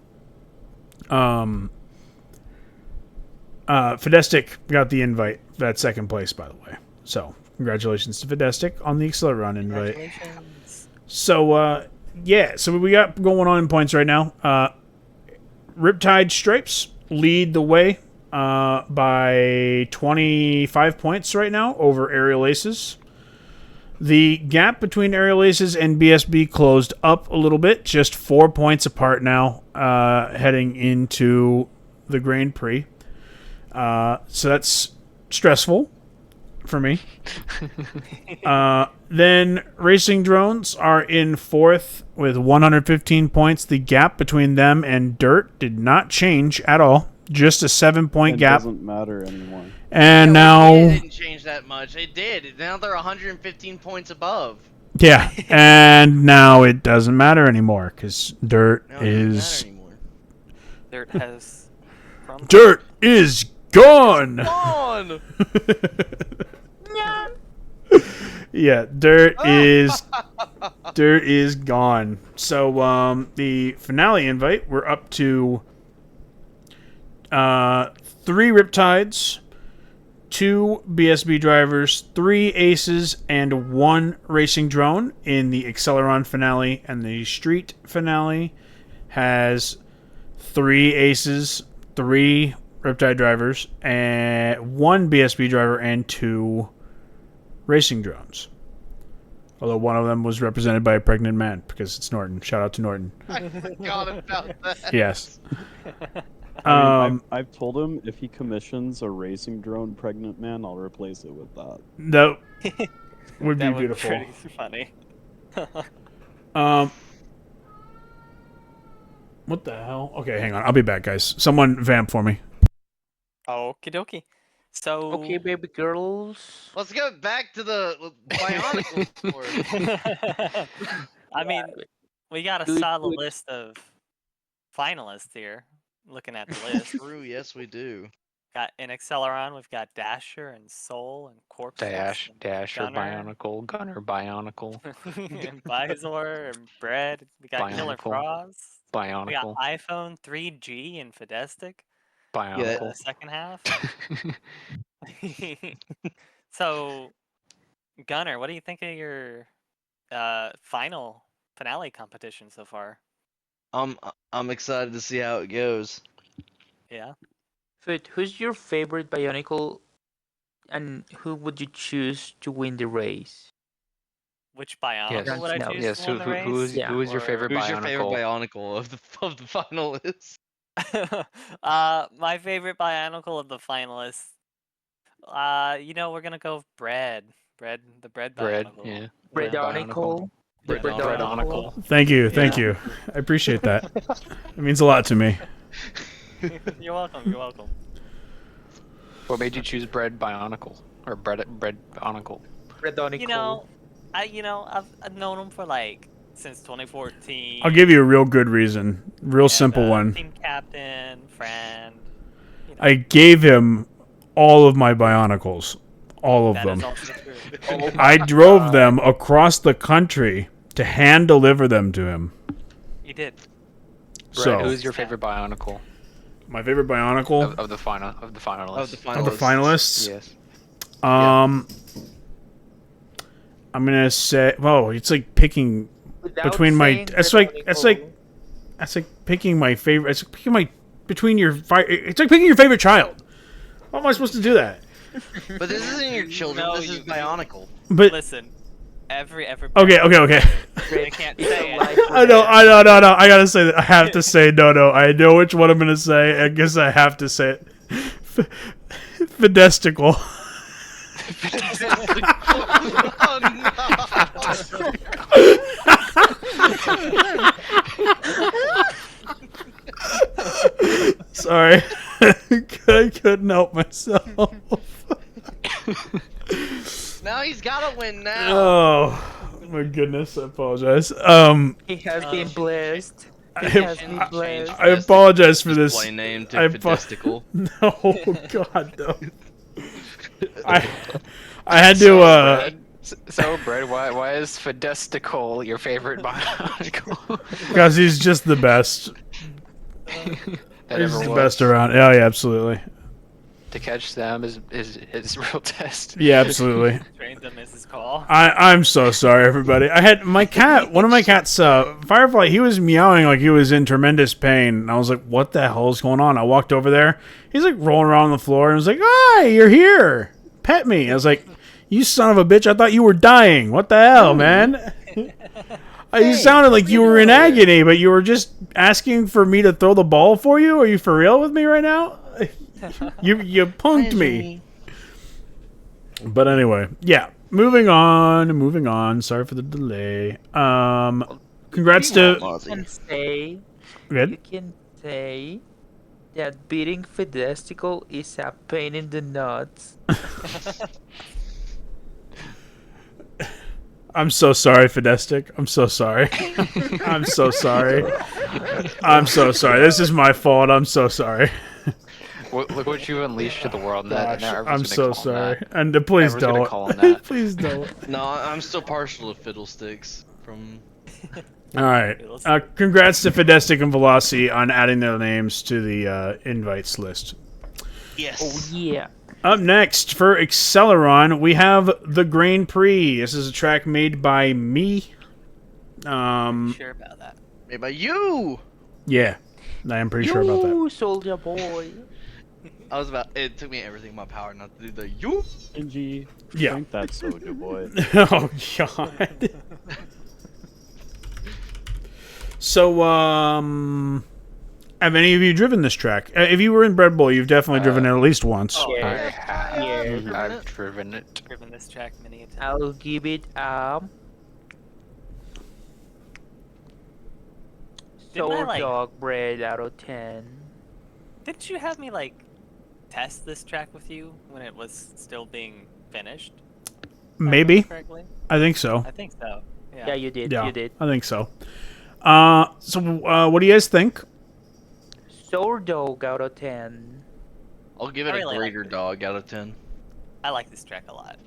Fidestic got the invite. That's second place, by the way. So, Congratulations to Fidestic on the Acceleron invite. Congratulations. So, so we got going on in points right now. Riptide Stripes lead the way by 25 points right now over Aerial Aces. The gap between Aerial Aces and BSB closed up a little bit, just 4 points apart now, heading into the Grand Prix. So that's stressful for me. Then Racing Drones are in fourth with 115 points. The gap between them and Dirt did not change at all. Just a 7-point gap. It doesn't matter anymore. And now... It didn't change that much. It did. Now they're 115 points above. Yeah, and now it doesn't matter anymore, because Dirt is... Dirt has... Dirt is gone! Gone! Yeah, Dirt is gone. So, the finale invite, we're up to 3 Riptides, 2 BSB drivers, 3 Aces, and 1 Racing Drone in the Acceleron finale, and the Street finale has 3 Aces, 3 Riptide drivers, and 1 BSB driver, and 2 Racing Drones. Although one of them was represented by a pregnant man, because it's Norton. Shout out to Norton. I forgot about that. Yes. I've told him if he commissions a racing drone pregnant man, I'll replace it with that. That would be That would be beautiful. pretty funny. What the hell? Okay, hang on. I'll be back, guys. Someone vamp for me. Okie dokie. So... Okay, baby girls. Let's go back to the Bionicle score. I mean, we got a Good, solid good. list of finalists here. Looking at the list, True, yes we do. got in Acceleron, we've got Dasher and Soul and Corpse. Dasher, Gunner. Gunner, Bionicle, and Bizor and Bread. We got Killer Bionicle. Frost. We got Bionicle, iPhone 3G and Fidestic. Bionicle. The second half. So, Gunner, what do you think of your finale competition so far? I'm excited to see how it goes. Yeah. Foot, who's your favorite Bionicle, and who would you choose to win the race? Which Bionicle Yes, would I no. choose Yes, to win the race? Yeah. who is your Or- favorite Who's Bionicle? your favorite Bionicle of the finalists? My favorite Bionicle of the finalists. We're gonna go with Bread. The bread Bread, Bionicle. yeah. Bread Bionicle. Bionicle. Bread Bionicle. Thank you. I appreciate that. It means a lot to me. You're welcome. What made you choose Bread Bionicle or Bread Bionicle? Bread Bionicle. I've known him for since 2014. I'll give you a real good reason. Real simple one. Team captain, friend. I gave him all of my Bionicles. All of That them. is also true. I drove them across the country to hand deliver them to him. You did. Bread, So, who's your favorite Bionicle my favorite Bionicle of the finalists? Of the of the finalists. finalists. Yes. I'm gonna say, it's like picking Without between my. saying That's Bread like Bionicle. that's like picking my favorite. It's like picking my between your. It's like picking your favorite child. How am I supposed to do that? But this isn't your children. No, this is Bionicle. But Listen, every okay. They can't say it. I know. I gotta say that. I have to say no. I know which one I'm gonna say. I guess I have to say it. Fidestical. Sorry, I couldn't help myself. Now he's gotta win now. Oh my goodness! I apologize. He has been blessed. He I- has been blessed. I apologize for this. Display name to I Fidestical. No, God, no. I had to. So, Bread, why is Fidestical your favorite Bionicle? Because he's just the best. that He's ever the was? best around. Oh, yeah, absolutely. to catch them is his real test. Yeah, absolutely. Trained them is his call. I'm so sorry, everybody. I had my cat, one of my cats, Firefly, he was meowing like he was in tremendous pain. And I was like, what the hell is going on? I walked over there. He's like rolling around on the floor and was like, hi, you're here. Pet me. I was like, you son of a bitch. I thought you were dying. What the hell, man? You sounded like you were in agony, but you were just asking for me to throw the ball for you? Are you for real with me right now? You punked me. But anyway, yeah. Moving on. Sorry for the delay. Congrats to... You Good. can say that beating Fidestical is a pain in the nuts. I'm so sorry, Fidestic. I'm so sorry. I'm so sorry. I'm so sorry. This is my fault. I'm so sorry. Look what you unleashed to the world. Gosh, now I'm everyone's so gonna call him sorry. that. And please Everyone's gonna don't. call him that. Please don't. No, I'm still partial to Fiddlesticks from. All right. Congrats to Fidestic and Velocity on adding their names to the invites list. Yes. Oh yeah. Up next for Acceleron, we have the Grand Prix. This is a track made by me. Sure about that. Made by you. Yeah, I am pretty sure about that. You, Soldier Boy. It took me everything in my power not to do the you. Shinji, Yeah. drink that soda, boy. Oh god. So, have any of you driven this track? If you were in Bread Bowl, you've definitely driven it at least once. Yeah. I've driven it. Driven this track many a time. I'll give it Didn't I, like- dog bread out of 10. Didn't you have me like test this track with you when it was still being finished? If I remember Maybe. correctly? I think so. I think so. Yeah, you did. Yeah, You did. I think so. What do you guys think? Sour dog out of 10. I'll give it I really a like greater it. dog out of 10. I like this track a lot.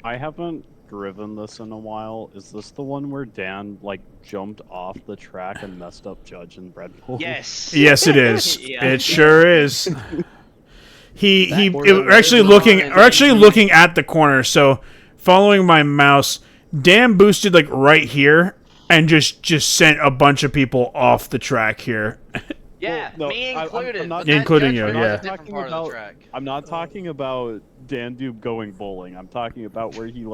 I haven't driven this in a while. Is this the one where Dan jumped off the track and messed up Judge and Bread Bowl? Yes. Yes, it is. Yeah. It sure is. We're actually line looking at the corner. So, following my mouse, Dan boosted right here and just sent a bunch of people off the track here. Yeah, Well, no, me I'm included. not- but that Including judge you, was yeah. a different part of the track. I'm not talking about Dan Dube going bowling. I'm talking about where he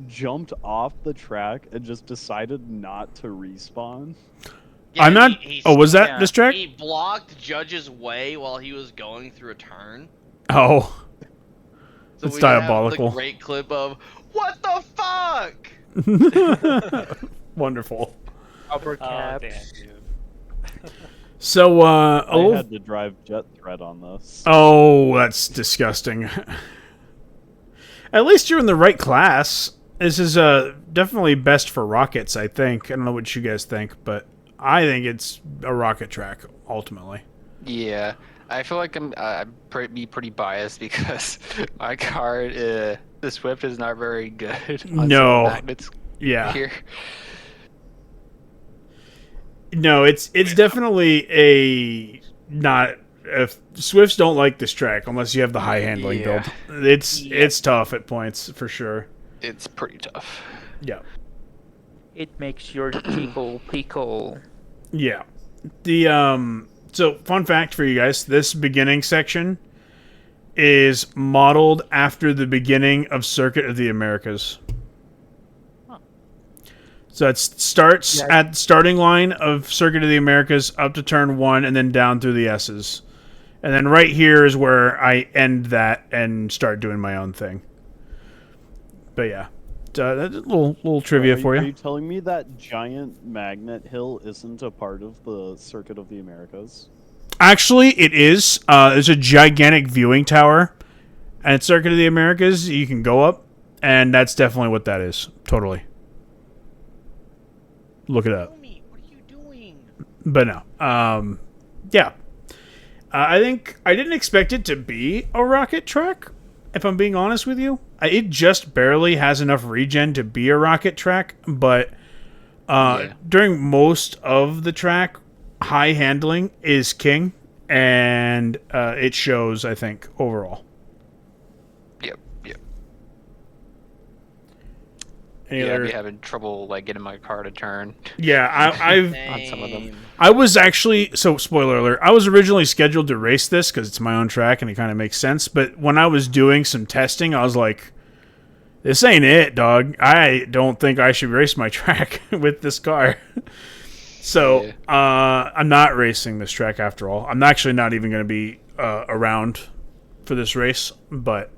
jumped off the track and just decided not to respawn. Yeah, I'm not. Was that yeah. this track? He blocked Judge's way while he was going through a turn. Oh, So It's we have diabolical. the great clip of "What the fuck." wonderful. Upper Oh, caps. damn, dude. So, I had to drive Jet Thread on this. oh, that's disgusting. At least you're in the right class. This is definitely best for rockets, I think. I don't know what you guys think, but I think it's a rocket track, ultimately. Yeah, I feel like I'm pretty biased because my car, the Swift, is not very good on No. some magnets Yeah. here. No, it's definitely a not. If Swifts don't like this track unless you have the high handling Yeah. build. It's tough at points for sure. It's pretty tough. Yeah. It makes your tickle pickle. Yeah. The so fun fact for you guys, this beginning section is modeled after the beginning of Circuit of the Americas. So it starts at the starting line of Circuit of the Americas up to turn 1 and then down through the S's. And then right here is where I end that and start doing my own thing. But yeah. That's a little trivia for Are you. you telling me that giant magnet hill isn't a part of the Circuit of the Americas? Actually, it is. There's a gigantic viewing tower at Circuit of the Americas you can go up, and that's definitely what that is. Totally. Look it up. Homie, what are you doing? But no. Yeah. I think I didn't expect it to be a rocket track, if I'm being honest with you. It just barely has enough regen to be a rocket track, but during most of the track, high handling is king, and it shows, I think, overall. Yep. Any Yeah, I'd other- be having trouble like getting my car to turn. Yeah, I've On some of them. Same. I was actually, so spoiler alert, I was originally scheduled to race this because it's my own track and it kind of makes sense. But when I was doing some testing, I was like, this ain't it, dog. I don't think I should race my track with this car. So I'm not racing this track after all. I'm actually not even going to be around for this race. But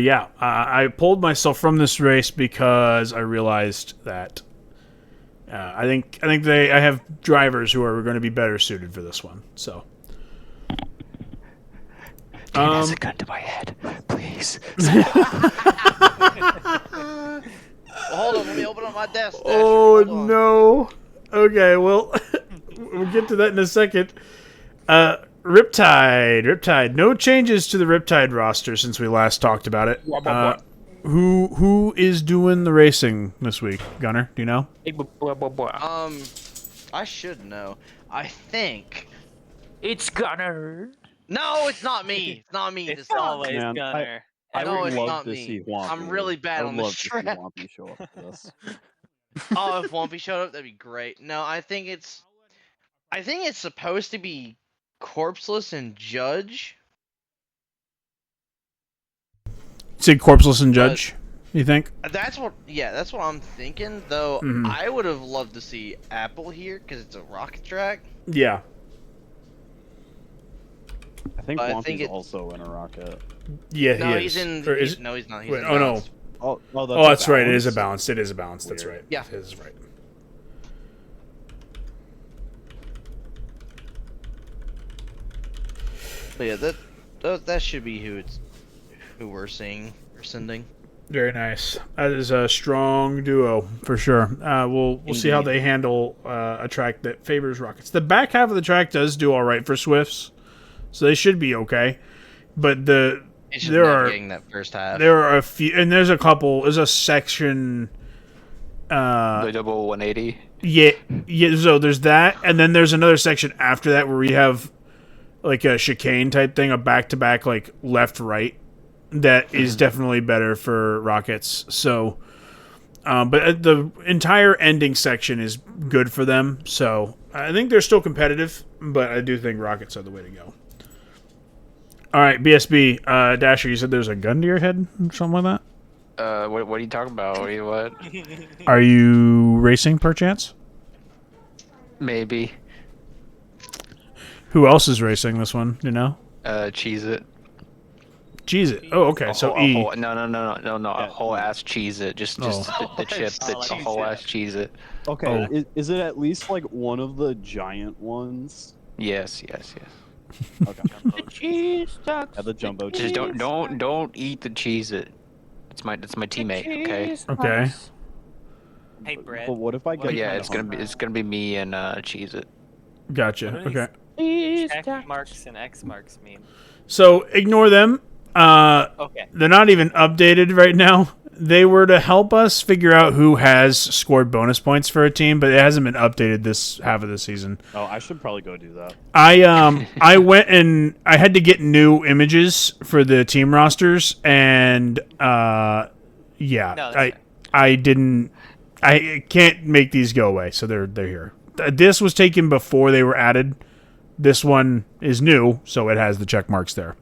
yeah, I pulled myself from this race because I realized that I think I have drivers who are going to be better suited for this one. So. Has a gun to my head, please. Hold on, let me open up my desk. Dasher. Oh Hold on. no. Okay, well, we'll get to that in a second. Riptide. No changes to the Riptide roster since we last talked about it. Who is doing the racing this week? Gunner, do you know? I should know. I think. It's Gunner. No, it's not me. It's not me. It's This time. always Man, Gunner. I No, would it's love not to me. see Whompy. I'm really bad I would on this love to see track. Whompy show up for this. Oh, if Wumpy showed up, that'd be great. No, I think it's supposed to be Corpseless and Judge. Say Corpseless and Judge, you think? That's what I'm thinking. Though Mhm. I would have loved to see Apple here because it's a rocket track. Yeah. I think I Whompy's think it- also in a rocket. Yeah, No, he he's is. in. Or is- No, he's not. He's wait, in oh, no. Balance. Oh, Oh, that's right. It is a balance. balanced. It is a balanced. That's Weird. right. Yeah. It is right. But yeah, that should be who we're seeing or sending. Very nice. That is a strong duo for sure. We'll see how Indeed. they handle a track that favors rockets. The back half of the track does do all right for Swifts, so they should be okay. But It's just there navigating that first half. there are a few, and there's a couple. There's a section. The double 180. Yeah. So there's that, and then there's another section after that where we have like a chicane type thing, a back-to-back like left-right. That is definitely better for rockets. So, but the entire ending section is good for them. So I think they're still competitive, but I do think rockets are the way to go. All right, BSB, Dasher, you said there's a gun to your head or something like that? What are you talking about? What? Are you racing, perchance? Maybe. Who else is racing this one? You know? Cheese it. Cheese it. Oh, okay. So E. No. A whole ass cheese it. Just the chip. Oh, It's a like whole chip. ass cheese it. Okay, Oh. is it at least like one of the giant ones? Yes. Okay, Cheese ducks. yeah, the jumbo Just cheese. don't eat the cheese it. It's my teammate. Okay. Okay. Hey, Brett. But what if I get? But yeah, kinda it's gonna be me and cheese it. Gotcha. What do Okay. Cheese Check ducks. marks and X marks mean? So ignore them. Okay. They're not even updated right now. They were to help us figure out who has scored bonus points for a team, but it hasn't been updated this half of the season. Oh, I should probably go do that. I went and I had to get new images for the team rosters, and yeah, No, that's I can't make these go away, so they're here. This was taken before they were added. This one is new, so it has the check marks there.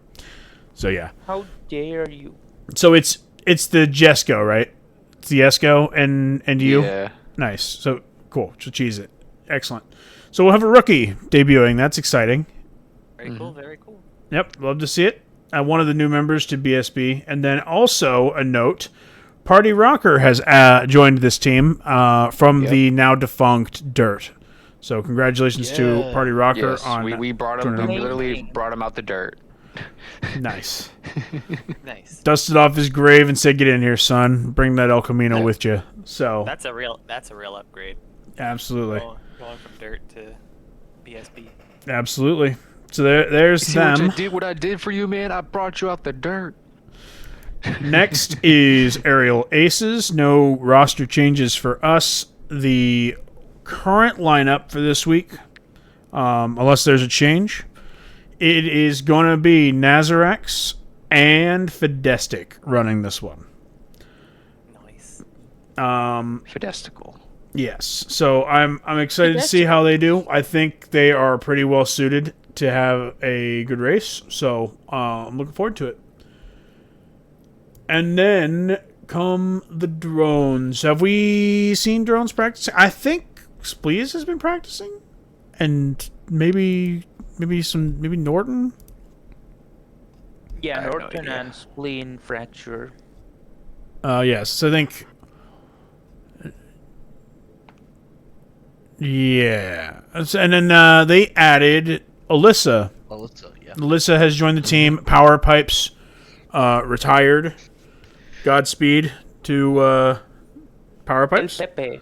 So yeah. How dare you? So it's the Jesco, right? It's the Esco and you. Yeah. Nice. So cool. So cheese it. Excellent. So we'll have a rookie debuting. That's exciting. Very cool. Very cool. Yep, love to see it. One of the new members to BSB, and then also a note: Party Rocker has joined this team from the now defunct Dirt. So congratulations to Yeah. Party Rocker Yes, on we brought him. joining We up. literally brought him out the dirt. Nice. Nice. Dusted off his grave and said, "Get in here, son. Bring that El Camino Yeah. with you." So That's a real upgrade. absolutely, Going from dirt to BSB. absolutely. So there's See what them. what I did for you, man? I brought you out the dirt. Next is Aerial Aces. No roster changes for us. The current lineup for this week: unless there's a change. It is going to be Nazarex and Fidestic running this one. Nice. Fidestical. Yes. So I'm excited to see how they do. I think they are pretty well suited to have a good race. So I'm looking forward to it. And then come the drones. Have we seen drones practicing? I think Spleez has been practicing, and maybe Norton. Yeah, I have no Norton idea. and spleen fracture. Yes, I think. Yeah, and then they added Alyssa. Yeah. Alyssa has joined the team. Power Pipes retired. Godspeed to Power El Pipes. Pepe.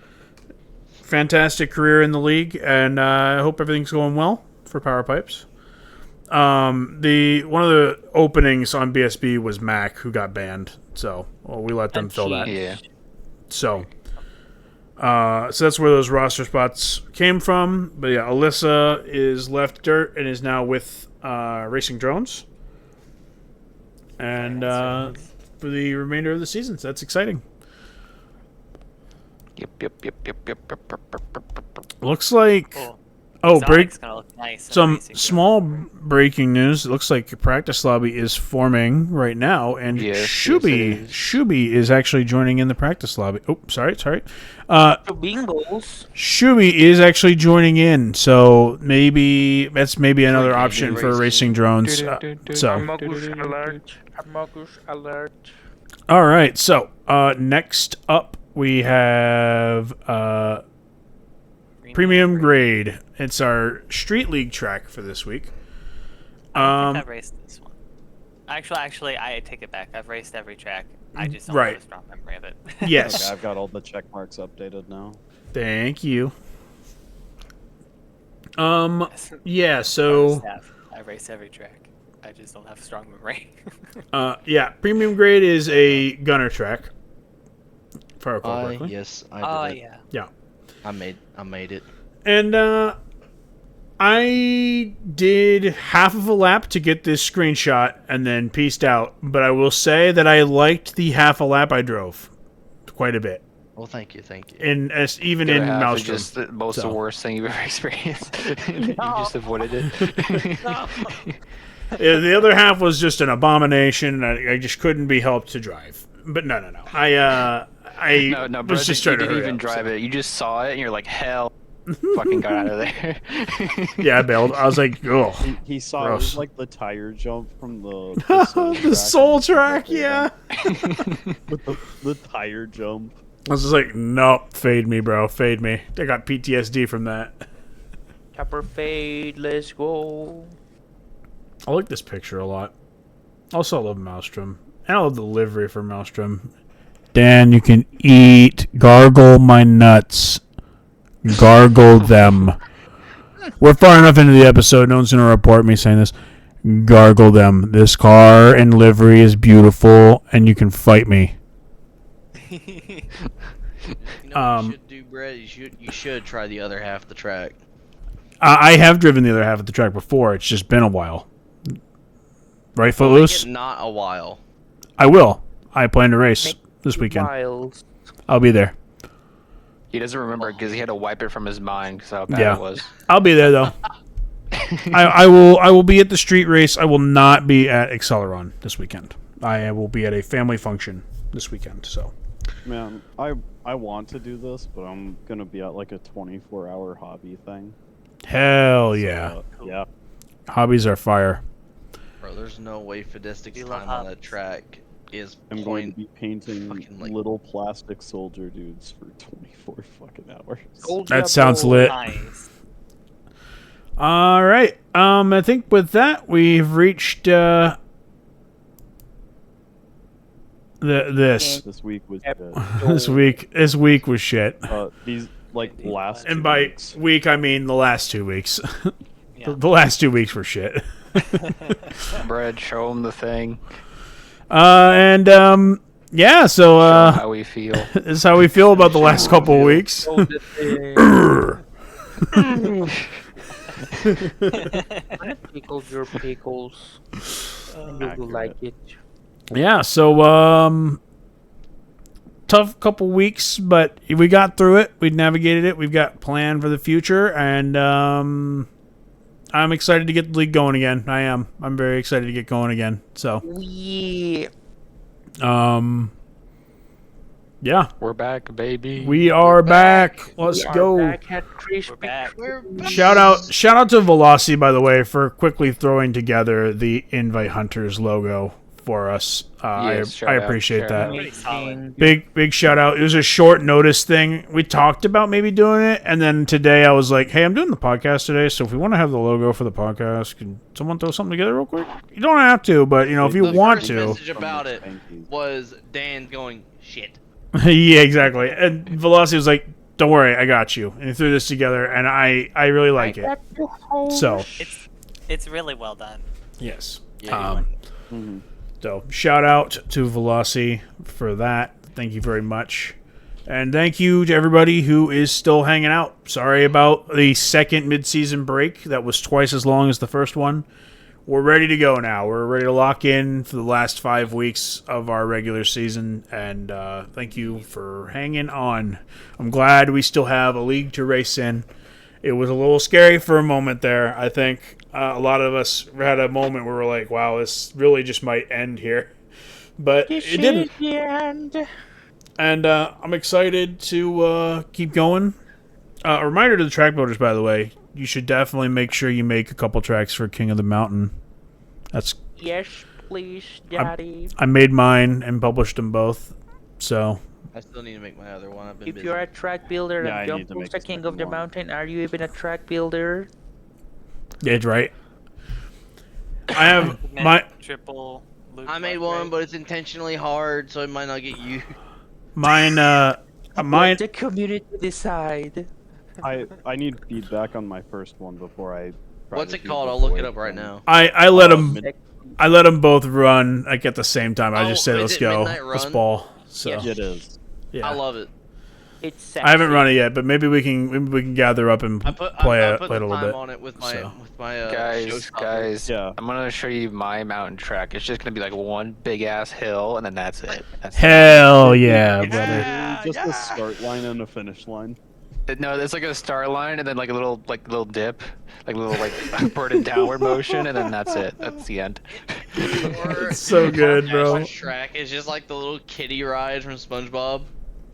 Fantastic career in the league, and I hope everything's going well for Power Pipes. The one of the openings on BSB was Mac, who got banned, so we let them And fill that. Cheech. Yeah. So that's where those roster spots came from. But yeah, Alyssa is left dirt and is now with Racing Drones, and for the remainder of the season, so that's exciting. Yep. Looks like Cool. oh break. Sonic's gonna look nice in Some racing small breaking news. It looks like a practice lobby is forming right now, and Yes, Shuby yes, it is. Shuby is actually joining in the practice lobby. Oh, sorry. So bingos. Shuby is actually joining in, so maybe that's another Like option for racing. racing drones. So, Amogus alert. Amogus alert. all right. So, next up we have Premium Grade. It's our Street League track for this week. I don't think I've raced this one. Actually, I take it back. I've raced every track. I just don't Right. have a strong memory of it. Yes. Okay, I've got all the check marks updated now. Thank you. Yeah, so I race every track. I just don't have a strong memory. yeah, Premium Grade is a gunner track. If I recall correctly. Yes, I Oh did it. yeah. Yeah. I made it. And I did half of a lap to get this screenshot and then pieced out. But I will say that I liked the half a lap I drove quite a bit. Well, thank you. And even The in other half is Maelstrom. just the most So. the worst thing you've ever experienced. You just avoided it. Yeah, the other half was just an abomination, and I just couldn't be helped to drive. But no. I No, was just trying to you didn't hurry even up, drive so. it. You just saw it, and you're like, hell, fucking got out of there. Yeah, I bailed. I was like, oh. He saw it Gross. was like the tire jump from the soul The soul track, with yeah. the tire jump. I was just like, nope, fade me, bro, fade me. I got PTSD from that. Chopper fade. Let's go. I like this picture a lot. Also, I love Maelstrom. And I love the livery for Maelstrom. Dan, you can eat. Gargle my nuts. Gargle them. We're far enough into the episode. No one's going to report me saying this. Gargle them. This car and livery is beautiful, and you can fight me. You know what you should do, Brett? You should try the other half of the track. I have driven the other half of the track before. It's just been a while. Right, Footloose? Make it not a while. I will. I plan to race this weekend. Miles. I'll be there. He doesn't remember because he had to wipe it from his mind because how bad Yeah. it was. I'll be there though. I will be at the street race. I will not be at Acceleron this weekend. I will be at a family function this weekend. So Man, I want to do this, but I'm gonna be at like a 24-hour hobby thing. hell yeah, Yeah. hobbies are fire. Bro, there's no way Fidestic's You love time on that hobbies. track is I'm going to point. be painting fucking, like- little plastic soldier dudes for 24 fucking hours. That sounds lit. Nice. All right. I think with that we've reached this This week was Yep. good. this week was shit. These like last And 2 by weeks. week I mean the last 2 weeks. Yeah. The last 2 weeks were shit. Brad, show him the thing. Yeah, so Show him how we feel. this is how we feel about the last couple of weeks. Wanna pickle your pickles. And you will like it. Yeah, so tough couple weeks, but we got through it. We navigated it. We've got plan for the future, and I'm excited to get the league going again. I am. I'm very excited to get going again. So, Yeah. yeah, We're back, baby. we are back. Let's We are go. back at Crispy We're back. Kreme. Shout out to Velocity, by the way, for quickly throwing together the Invite Hunters logo for us. Yes, shout I out, appreciate shout that. out. Pretty solid. Big shout out. It was a short notice thing. We talked about maybe doing it, and then today I was like, "Hey, I'm doing the podcast today, so if we want to have the logo for the podcast, can someone throw something together real quick? You don't have to, but if you The want first to." message about it was Dan going shit. Yeah, exactly. And Velocity was like, "Don't worry, I got you." And he threw this together, and I really like it. So It's really well done. yes. Yeah, So shout out to Velocity for that. Thank you very much. And thank you to everybody who is still hanging out. Sorry about the second mid-season break. That was twice as long as the first one. We're ready to go now. We're ready to lock in for the last 5 weeks of our regular season. And thank you for hanging on. I'm glad we still have a league to race in. It was a little scary for a moment there, I think. A lot of us had a moment where we're like, wow, this really just might end here. But it didn't. And I'm excited to keep going. A reminder to the track builders, by the way, you should definitely make sure you make a couple tracks for King of the Mountain. Yes, please, Daddy. I made mine and published them both. So I still need to make my other one. I've been If busy. you're a track builder Yeah, I and need to don't make post a a King of second the one. Mountain, are you even a track builder? yeah, it's right. I have my Triple loop. I made one, but it's intentionally hard, so it might not get you. mine. Mine. Let the community decide. I need feedback on my first one before I. try What's to it do called? the I'll look it void up right thing. now. I let them. Mid- I let them both run like at the same time. I Oh, just said, is "Let's it go, Midnight let's Run? ball." So Yes. It is. yeah, I love it. It's I haven't sexy. run it yet, but maybe we can gather up and I put play I it put a the little time bit. on it with my so. Guys, showstopper. Yeah. I'm gonna show you my mountain track. It's just gonna be like one big ass hill, and then that's it. That's Hell yeah, brother! Yeah, Just yeah. a start line and a finish line. it. No, it's like a start line, and then like a little dip, like a little like upward and downward motion, and then that's it. That's the end. Or It's so good, bro. Dasher's track is just like the little kiddie ride from SpongeBob.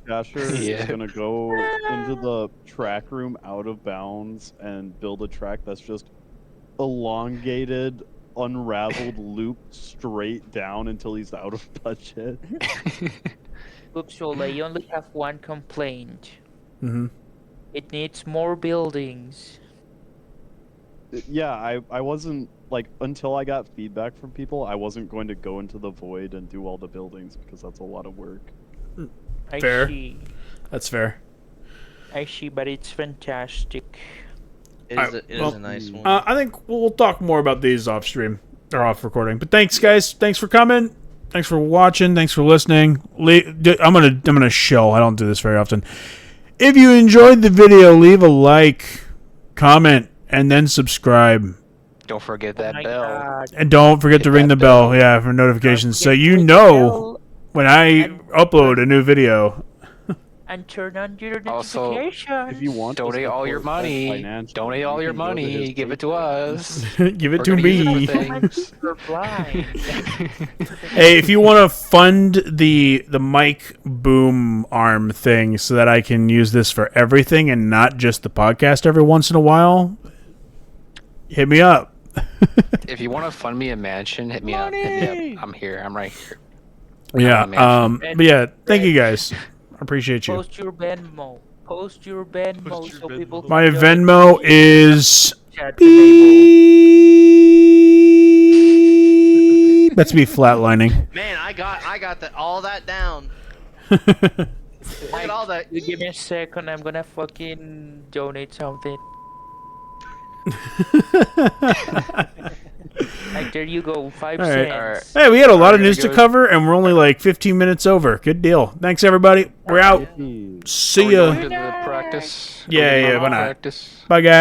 Dasher Yeah. is gonna go into the track room out of bounds and build a track that's just elongated, unraveled loop straight down until he's out of budget. Oops, Sola, I only have one complaint. hmm It needs more buildings. Yeah, I wasn't like until I got feedback from people, I wasn't going to go into the void and do all the buildings because that's a lot of work. I Fair. see. That's fair. I see, but it's fantastic. It is, it is a nice one. I think we'll talk more about these off stream or off recording. But thanks, guys. Thanks for coming. Thanks for watching. Thanks for listening. I'm gonna show. I don't do this very often. If you enjoyed the video, leave a like, comment, and then subscribe. Don't forget Oh that my bell. God. And don't forget to Hit ring the that bell, bell. yeah, for notifications, so Don't you forget to know bell when I and- upload a new video. and turn on your Also, notifications. If you want to Donate all your support us money. financially, Donate all you your can go to money. his Give it to Patreon. us. Give it We're to gonna use it me. for things. You're blind. Hey, if you want to fund the mic boom arm thing so that I can use this for everything and not just the podcast every once in a while, hit me up. If you want to fund me a mansion, hit me up. Hit me up. I'm here. I'm right here. Yeah. man. But yeah, thank you guys. I appreciate you. Post your Venmo. Post your Venmo Post your so Venmo. people can My donate Venmo is chat enable. That's me flatlining. Man, I got all that down. Look at all that. You give me a second, I'm gonna fucking donate something. Like, there you go, 5 All right. cents. All right. Hey, we had a lot of Alright, news to goes. cover, and we're only like 15 minutes over. Good deal. Thanks, everybody. We're out. Hmm. See Are we going ya. to the practice? Yeah, Are we yeah, going why to not? Practice? Bye, guys.